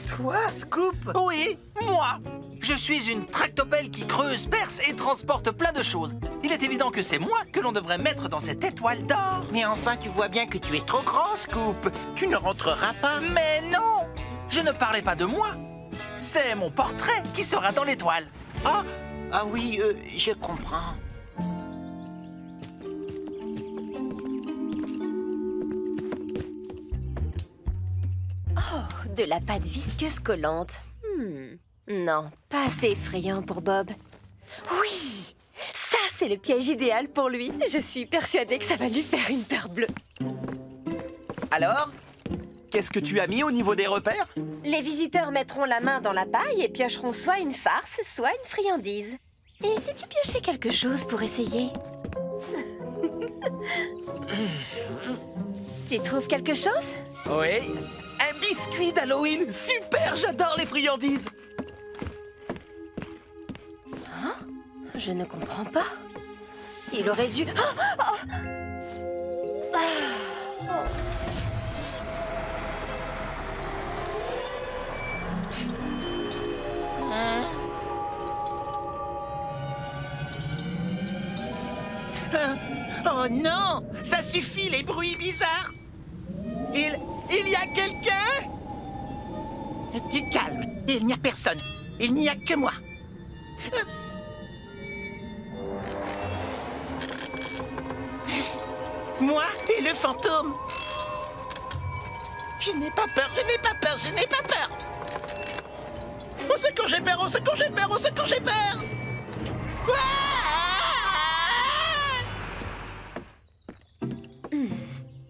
Toi, Scoop? Oui, moi. Je suis une tractopelle qui creuse, perce et transporte plein de choses. Il est évident que c'est moi que l'on devrait mettre dans cette étoile d'or. Mais enfin, tu vois bien que tu es trop grand, Scoop. Tu ne rentreras pas. Mais non! Je ne parlais pas de moi. C'est mon portrait qui sera dans l'étoile. Ah oui, je comprends. Oh, de la pâte visqueuse collante. Non, pas assez effrayant pour Bob. Oui! Ça, c'est le piège idéal pour lui. Je suis persuadée que ça va lui faire une peur bleue. Alors? Qu'est-ce que tu as mis au niveau des repères? Les visiteurs mettront la main dans la paille et piocheront soit une farce, soit une friandise. Et si tu piochais quelque chose pour essayer? Tu trouves quelque chose? Oui. Un biscuit d'Halloween. Super, j'adore les friandises. Hein? Je ne comprends pas. Il aurait dû... Oh non! Ça suffit, les bruits bizarres! Il y a quelqu'un? Du calme, il n'y a personne. Il n'y a que moi. Moi et le fantôme. Je n'ai pas peur, je n'ai pas peur, je n'ai pas peur. Au secours, j'ai peur, au secours, j'ai peur, au secours, j'ai peur.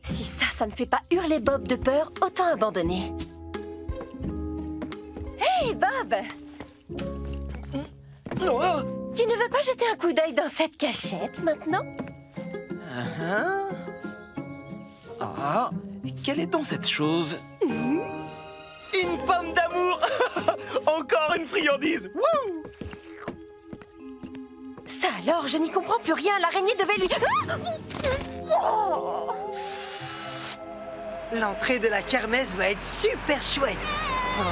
Si ça ne fait pas hurler Bob de peur, autant abandonner. Hey, Bob! Tu ne veux pas jeter un coup d'œil dans cette cachette, maintenant? Ah, quelle est donc cette chose? Une pomme d'amour. Encore une friandise. Wouh! Ça alors, je n'y comprends plus rien. L'araignée devait lui... Oh! L'entrée de la kermesse va être super chouette. Oh.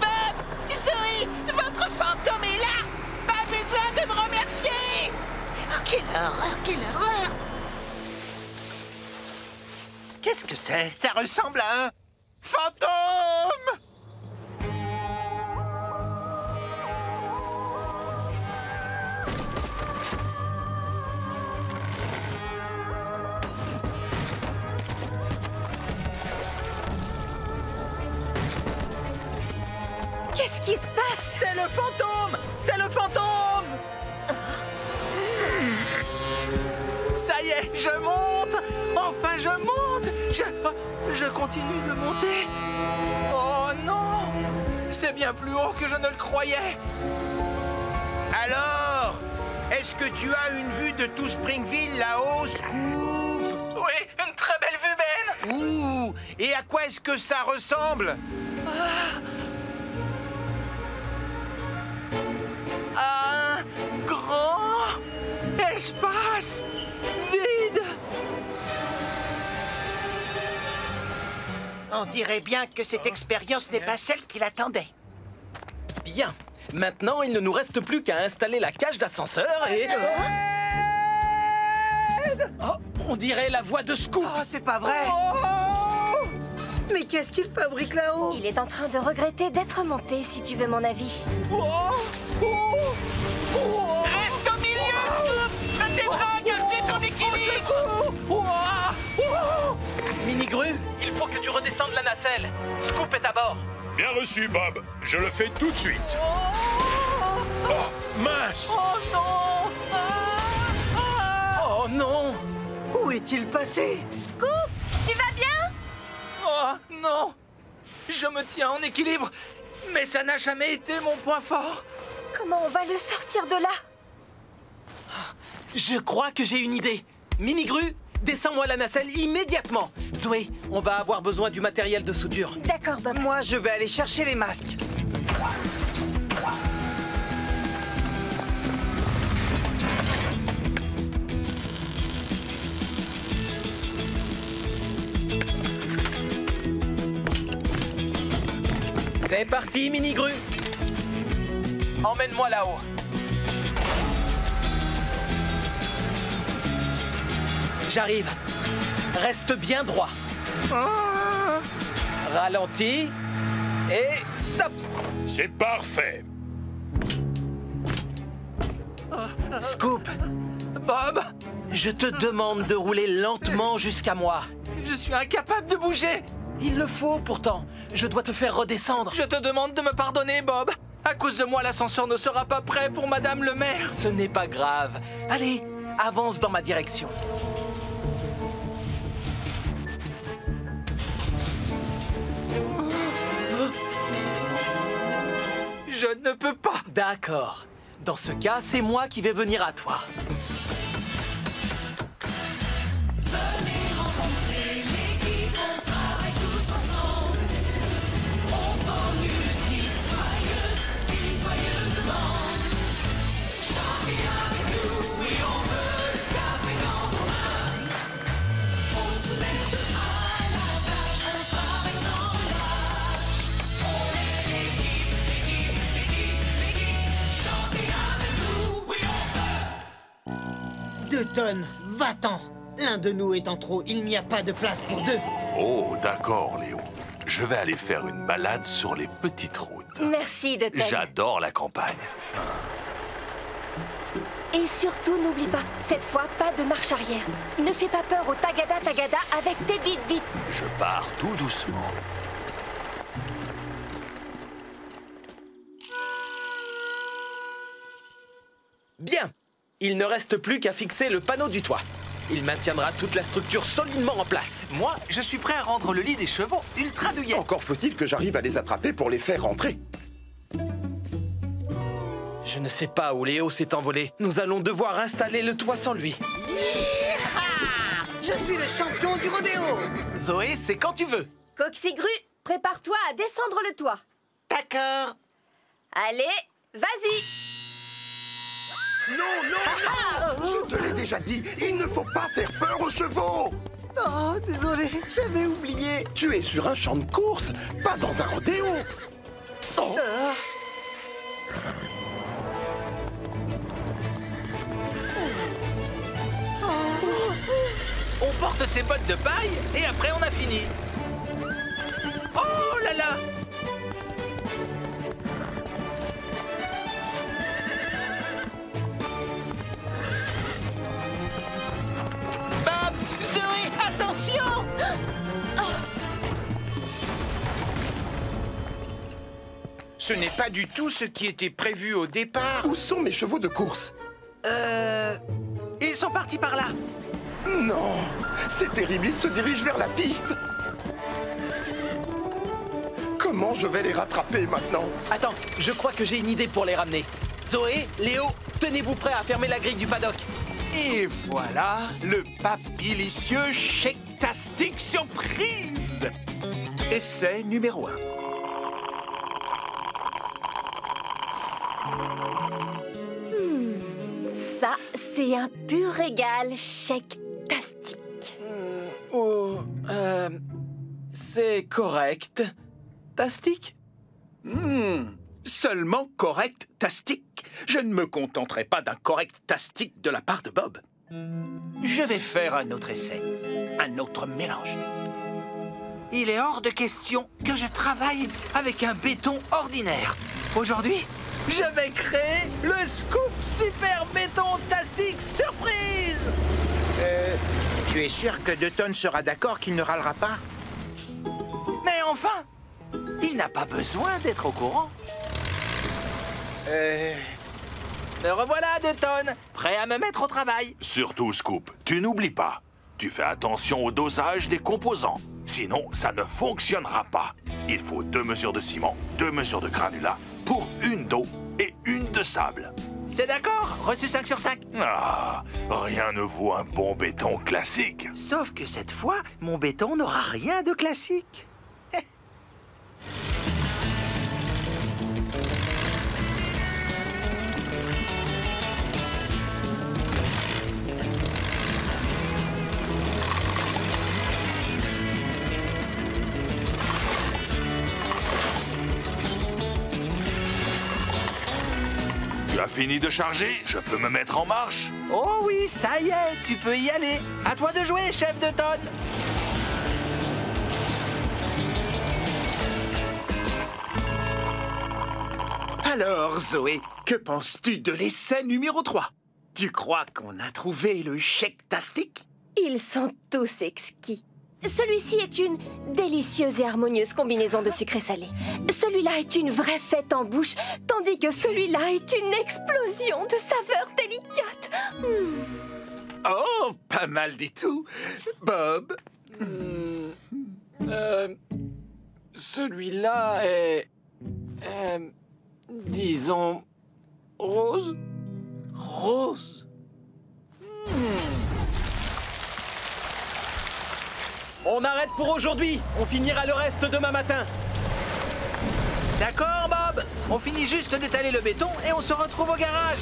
Bob, Zoé, votre fantôme est là. Pas besoin de me remercier. Oh, quelle horreur, quelle horreur. Qu'est-ce que c'est? Ça ressemble à un fantôme. Qu'est-ce qui se passe? C'est le fantôme! C'est le fantôme! Ça y est, je monte! Enfin, je monte! Je continue de monter. Oh non! C'est bien plus haut que je ne le croyais. Alors, est-ce que tu as une vue de tout Springville là-haut, Scoop? Oui, une très belle vue, Ben! Ouh! Et à quoi est-ce que ça ressemble? Un grand espace vide. On dirait bien que cette expérience n'est pas celle qu'il attendait. Bien. Maintenant, il ne nous reste plus qu'à installer la cage d'ascenseur et... Oh, on dirait la voix de Scoop. Oh, c'est pas vrai. Mais qu'est-ce qu'il fabrique là-haut? Il est en train de regretter d'être monté, si tu veux mon avis. Reste au milieu, Scoop. Ne t'es pas gardé ton équilibre. Mini-Grue, il faut que tu redescendes la nacelle. Scoop est à bord. Bien reçu, Bob. Je le fais tout de suite. Oh, mince! Oh non! Oh non! Où est-il passé? Scoop, tu vas bien? Oh non! Je me tiens en équilibre, mais ça n'a jamais été mon point fort. Comment on va le sortir de là? Je crois que j'ai une idée. Mini-Grue, descends-moi la nacelle immédiatement. Zoé, on va avoir besoin du matériel de soudure. D'accord, Bob. Moi, je vais aller chercher les masques. C'est parti, Mini-Grue. Emmène-moi là-haut. J'arrive. Reste bien droit. Ralentis. Et stop. C'est parfait. Scoop, Bob, je te demande de rouler lentement jusqu'à moi. je suis incapable de bouger. Il le faut pourtant. Je dois te faire redescendre. Je te demande de me pardonner, Bob. À cause de moi, l'ascenseur ne sera pas prêt pour Madame le maire. Ce n'est pas grave. Allez, avance dans ma direction. Je ne peux pas. D'accord. Dans ce cas, c'est moi qui vais venir à toi. Ton, va-t'en. L'un de nous est en trop, il n'y a pas de place pour deux. Oh, d'accord, Léo. Je vais aller faire une balade sur les petites routes. Merci de t'aider. J'adore la campagne. Et surtout, n'oublie pas, cette fois, pas de marche arrière. Ne fais pas peur au tagada tagada avec tes bip bip. Je pars tout doucement. Bien. Il ne reste plus qu'à fixer le panneau du toit. Il maintiendra toute la structure solidement en place. Moi, je suis prêt à rendre le lit des chevaux ultra douillet. Encore faut-il que j'arrive à les attraper pour les faire rentrer. Je ne sais pas où Léo s'est envolé. Nous allons devoir installer le toit sans lui. Yeeha! Je suis le champion du rodéo. Zoé, c'est quand tu veux. Coxigru, prépare-toi à descendre le toit. D'accord. Allez, vas-y. Non, non, non! Je te l'ai déjà dit, il ne faut pas faire peur aux chevaux! Oh, désolé, j'avais oublié. Tu es sur un champ de course, pas dans un rodéo! Oh. On porte ses bottes de paille et après on a fini. Oh là là! Bob, Zoé, attention! Ce n'est pas du tout ce qui était prévu au départ. Où sont mes chevaux de course? Ils sont partis par là. Non! C'est terrible, ils se dirigent vers la piste! Comment je vais les rattraper maintenant? Attends, je crois que j'ai une idée pour les ramener. Zoé, Léo, tenez-vous prêts à fermer la grille du paddock. Et voilà le papilicieux Shake-tastic surprise. Essai numéro 1. Ça, c'est un pur régal Shake-tastic. Oh, c'est correct. Tastic? Seulement correct-tastic. Je ne me contenterai pas d'un correct-tastic de la part de Bob. Je vais faire un autre essai, un autre mélange. Il est hors de question que je travaille avec un béton ordinaire. Aujourd'hui, je vais créer le scoop super béton tastic surprise. Tu es sûr que 2 tonnes sera d'accord qu'il ne râlera pas? Mais enfin, il n'a pas besoin d'être au courant. Me revoilà, 2 tonnes, prêt à me mettre au travail. Surtout, Scoop, tu n'oublies pas. Tu fais attention au dosage des composants. Sinon, ça ne fonctionnera pas. Il faut 2 mesures de ciment, 2 mesures de granulat pour une d'eau et une de sable. C'est d'accord, reçu 5 sur 5. Ah, rien ne vaut un bon béton classique. Sauf que cette fois, mon béton n'aura rien de classique. Tu as fini de charger? Je peux me mettre en marche? Oh oui, ça y est, tu peux y aller. À toi de jouer, chef de tonne. Alors, Zoé, que penses-tu de l'essai numéro 3? Tu crois qu'on a trouvé le Shake-tastic? Ils sont tous exquis. Celui-ci est une délicieuse et harmonieuse combinaison de sucre et salé. Celui-là est une vraie fête en bouche, tandis que celui-là est une explosion de saveurs délicates. Oh, pas mal du tout. Bob? Celui-là est... disons... rose? Rose? On arrête pour aujourd'hui. On finira le reste demain matin. D'accord, Bob. On finit juste d'étaler le béton et on se retrouve au garage.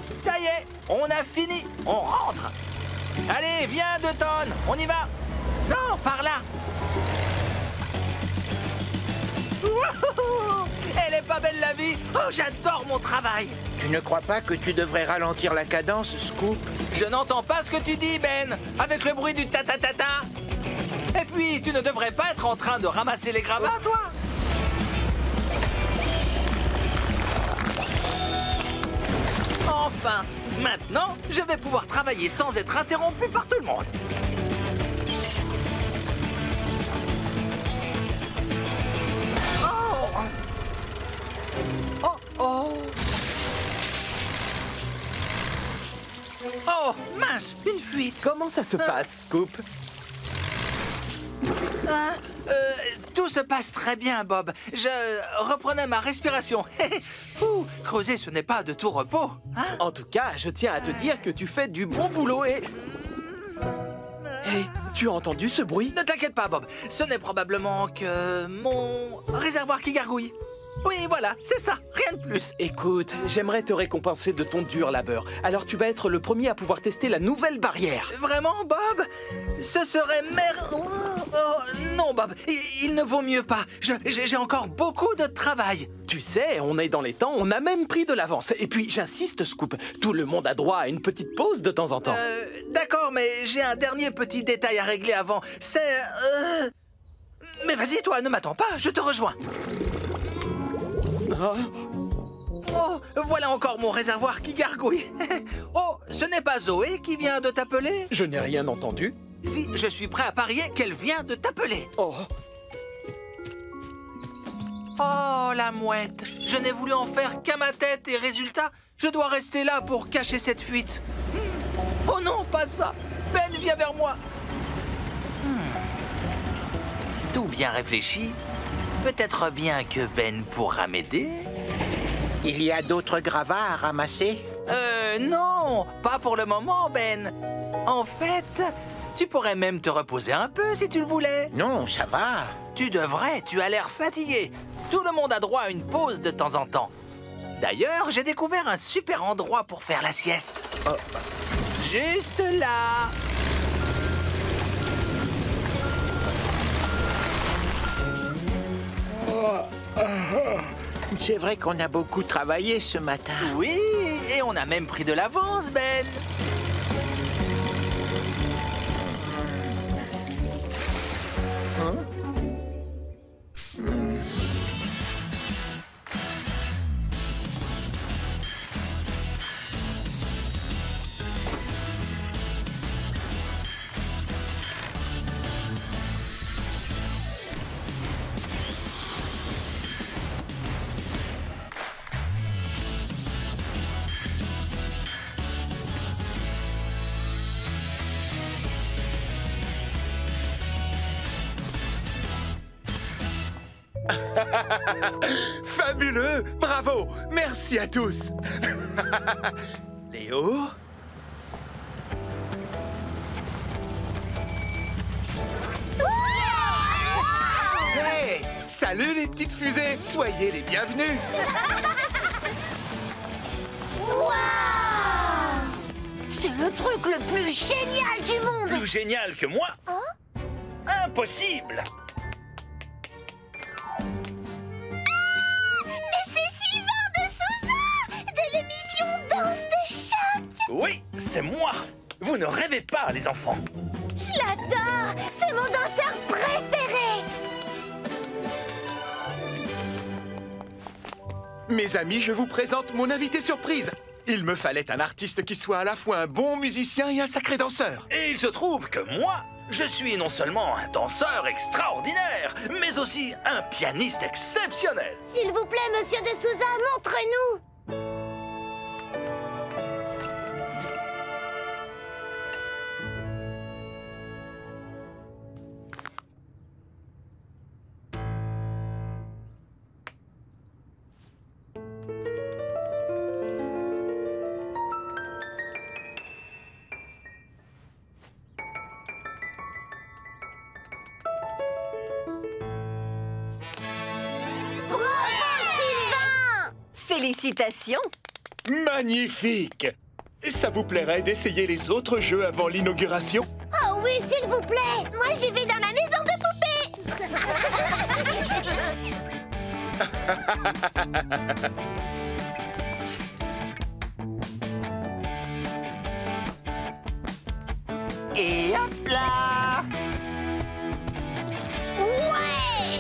Ça y est, on a fini. On rentre. Allez, viens, 2 tonnes. On y va. Non, par là. Wouhou! Elle est pas belle la vie. vie. Oh, j'adore mon travail. Tu ne crois pas que tu devrais ralentir la cadence, Scoop? Je n'entends pas ce que tu dis, Ben, avec le bruit du ta-ta-ta-ta. Et puis, tu ne devrais pas être en train de ramasser les gravats, toi. Enfin, maintenant, je vais pouvoir travailler sans être interrompu par tout le monde. Oh! Oh, mince, une fuite. Comment ça se passe, Scoop? Tout se passe très bien, Bob. Je reprenais ma respiration. Ouh, creuser, ce n'est pas de tout repos. Hein? En tout cas, je tiens à te dire que tu fais du bon boulot et... Hey, tu as entendu ce bruit? Ne t'inquiète pas, Bob. Ce n'est probablement que mon réservoir qui gargouille. Oui, voilà, c'est ça, rien de plus. Écoute, j'aimerais te récompenser de ton dur labeur. Alors tu vas être le premier à pouvoir tester la nouvelle barrière. Vraiment, Bob? Ce serait non, Bob, il ne vaut mieux pas. J'ai encore beaucoup de travail. Tu sais, on est dans les temps, on a même pris de l'avance. Et puis, j'insiste, Scoop, tout le monde a droit à une petite pause de temps en temps. D'accord, mais j'ai un dernier petit détail à régler avant. C'est... Mais vas-y, toi, ne m'attends pas, je te rejoins. Oh, voilà encore mon réservoir qui gargouille. Oh, ce n'est pas Zoé qui vient de t'appeler? Je n'ai rien entendu. Si, je suis prêt à parier qu'elle vient de t'appeler. Oh. Oh, la mouette. Je n'ai voulu en faire qu'à ma tête et résultat, je dois rester là pour cacher cette fuite. Oh non, pas ça. Ben, viens vers moi. Tout bien réfléchi. Peut-être bien que Ben pourra m'aider. Il y a d'autres gravats à ramasser? Non, pas pour le moment, Ben. En fait, tu pourrais même te reposer un peu si tu le voulais. Non, ça va. Tu devrais, tu as l'air fatigué. Tout le monde a droit à une pause de temps en temps. D'ailleurs, j'ai découvert un super endroit pour faire la sieste. Oh. Juste là. C'est vrai qu'on a beaucoup travaillé ce matin. Oui, et on a même pris de l'avance, Ben. Fabuleux! Bravo! Merci à tous! Léo? Hey! Salut les petites fusées! Soyez les bienvenus! Waouh! C'est le truc le plus génial du monde! Plus génial que moi? Hein? Impossible! Oui, c'est moi. Vous ne rêvez pas, les enfants. Je l'adore. C'est mon danseur préféré. Mes amis, je vous présente mon invité surprise. Il me fallait un artiste qui soit à la fois un bon musicien et un sacré danseur. Et il se trouve que moi, je suis non seulement un danseur extraordinaire, mais aussi un pianiste exceptionnel. S'il vous plaît, monsieur de Souza, montrez-nous. Félicitations! Magnifique! Ça vous plairait d'essayer les autres jeux avant l'inauguration? Oh oui, s'il vous plaît! Moi, j'y vais dans ma maison de poupées! Et hop là! Ouais.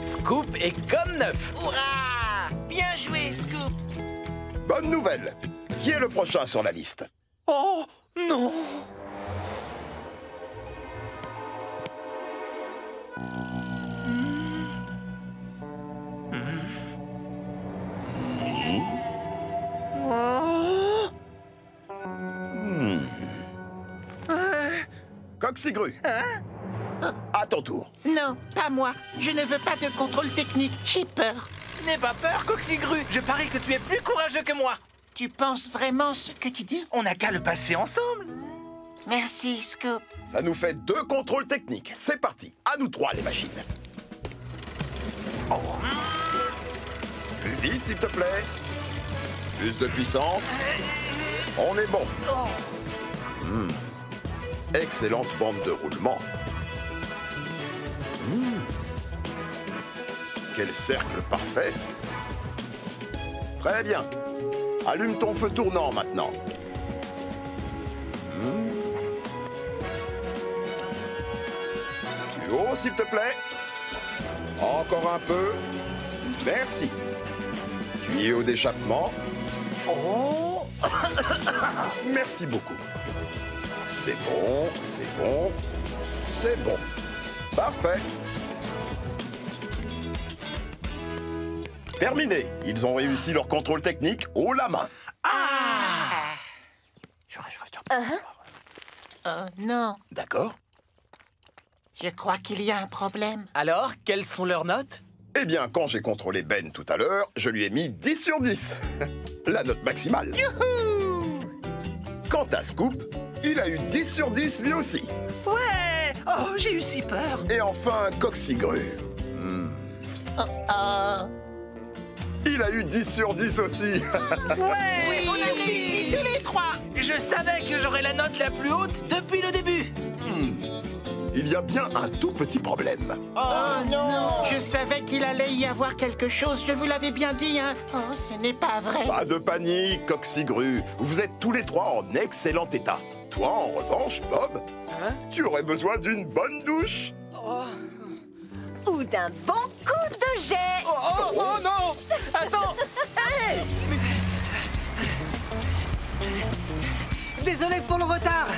Scoop est comme neuf. Hurrah! Bien joué, Scoop! Bonne nouvelle. Qui est le prochain sur la liste? Oh, non! Coxigru. À ton tour. Non, pas moi. Je ne veux pas de contrôle technique. J'ai peur. N'aie pas peur, Coxigru. Je parie que tu es plus courageux que moi. Tu penses vraiment ce que tu dis? On n'a qu'à le passer ensemble. Merci, Scoop. Ça nous fait 2 contrôles techniques. C'est parti. À nous 3, les machines. Oh. Plus vite, s'il te plaît. Plus de puissance. On est bon. Excellente bande de roulement. Quel cercle parfait. Très bien. Allume ton feu tournant maintenant. Plus haut, s'il te plaît. Encore un peu. Merci. Tuyau d'échappement. Oh! Merci beaucoup. C'est bon, c'est bon, c'est bon. Parfait. Terminé. Ils ont réussi leur contrôle technique haut la main. Oh non, D'accord. je crois qu'il y a un problème. Alors, quelles sont leurs notes? Eh bien, quand j'ai contrôlé Ben tout à l'heure, je lui ai mis 10 sur 10. La note maximale. Quant à Scoop, il a eu 10 sur 10 lui aussi. Ouais! Oh, j'ai eu si peur. Et enfin, Coxigru. Il a eu 10 sur 10 aussi. Ouais! Oui, on a réussi tous les 3. Je savais que j'aurais la note la plus haute depuis le début. Il y a bien un tout petit problème. Oh non! Je savais qu'il allait y avoir quelque chose, je vous l'avais bien dit, hein. Oh, ce n'est pas vrai. Pas de panique, Coxigru. Vous êtes tous les 3 en excellent état. Toi, en revanche, Bob, tu aurais besoin d'une bonne douche. Ou d'un bon coup de jet. Oh non! Attends! Désolé pour le retard.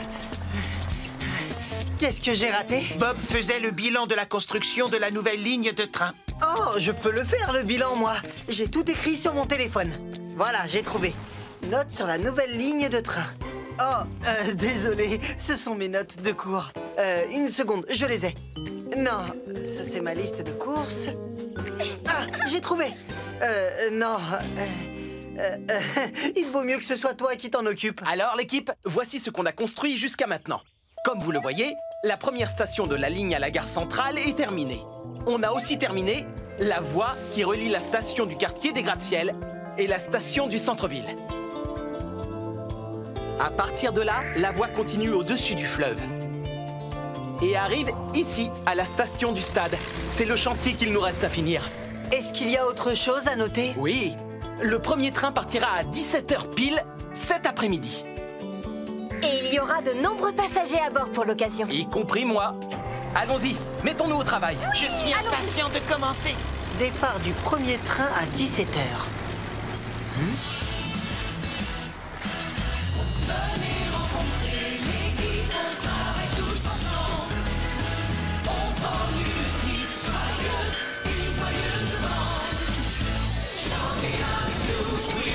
Qu'est-ce que j'ai raté? Bob faisait le bilan de la construction de la nouvelle ligne de train. Oh, je peux le faire, le bilan, moi. J'ai tout écrit sur mon téléphone. Voilà, j'ai trouvé. Note sur la nouvelle ligne de train. Oh, désolé, ce sont mes notes de cours. Une seconde, je les ai. Non, ça c'est ma liste de courses. Ah, j'ai trouvé. Non. Il vaut mieux que ce soit toi qui t'en occupe. Alors, l'équipe, voici ce qu'on a construit jusqu'à maintenant. Comme vous le voyez, la première station de la ligne à la gare centrale est terminée. On a aussi terminé la voie qui relie la station du quartier des gratte-ciel et la station du centre-ville. À partir de là, la voie continue au-dessus du fleuve et arrive ici, à la station du stade. C'est le chantier qu'il nous reste à finir. Est-ce qu'il y a autre chose à noter? Oui, le premier train partira à 17h pile cet après-midi. Et il y aura de nombreux passagers à bord pour l'occasion. Y compris moi. Allons-y, mettons-nous au travail. Je suis impatient de commencer. Départ du premier train à 17h. Chantez avec nous, oui,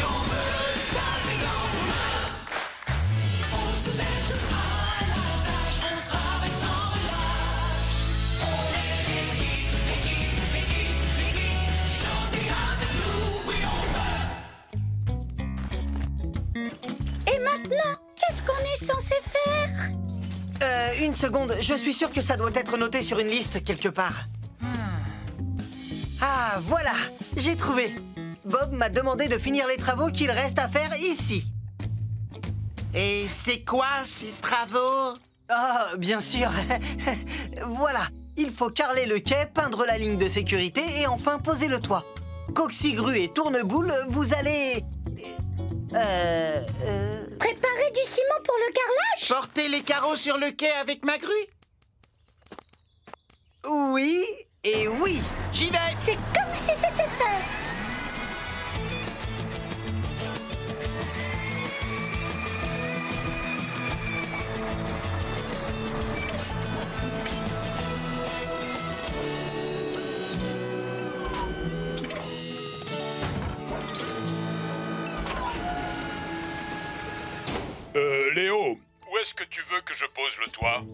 maintenant, qu'est-ce qu'on est censé faire? Une seconde, je suis sûr que ça doit être noté sur une liste quelque part. Ah, voilà, j'ai trouvé. Bob m'a demandé de finir les travaux qu'il reste à faire ici. Et c'est quoi ces travaux? Ah, bien sûr. Voilà, il faut carreler le quai, peindre la ligne de sécurité et enfin poser le toit. Coxigru et Tourneboule, vous allez... Préparer du ciment pour le carrelage? Porter les carreaux sur le quai avec ma grue? Oui et oui. J'y vais. C'est comme si c'était fait. Léo, où est-ce que tu veux que je pose le toit?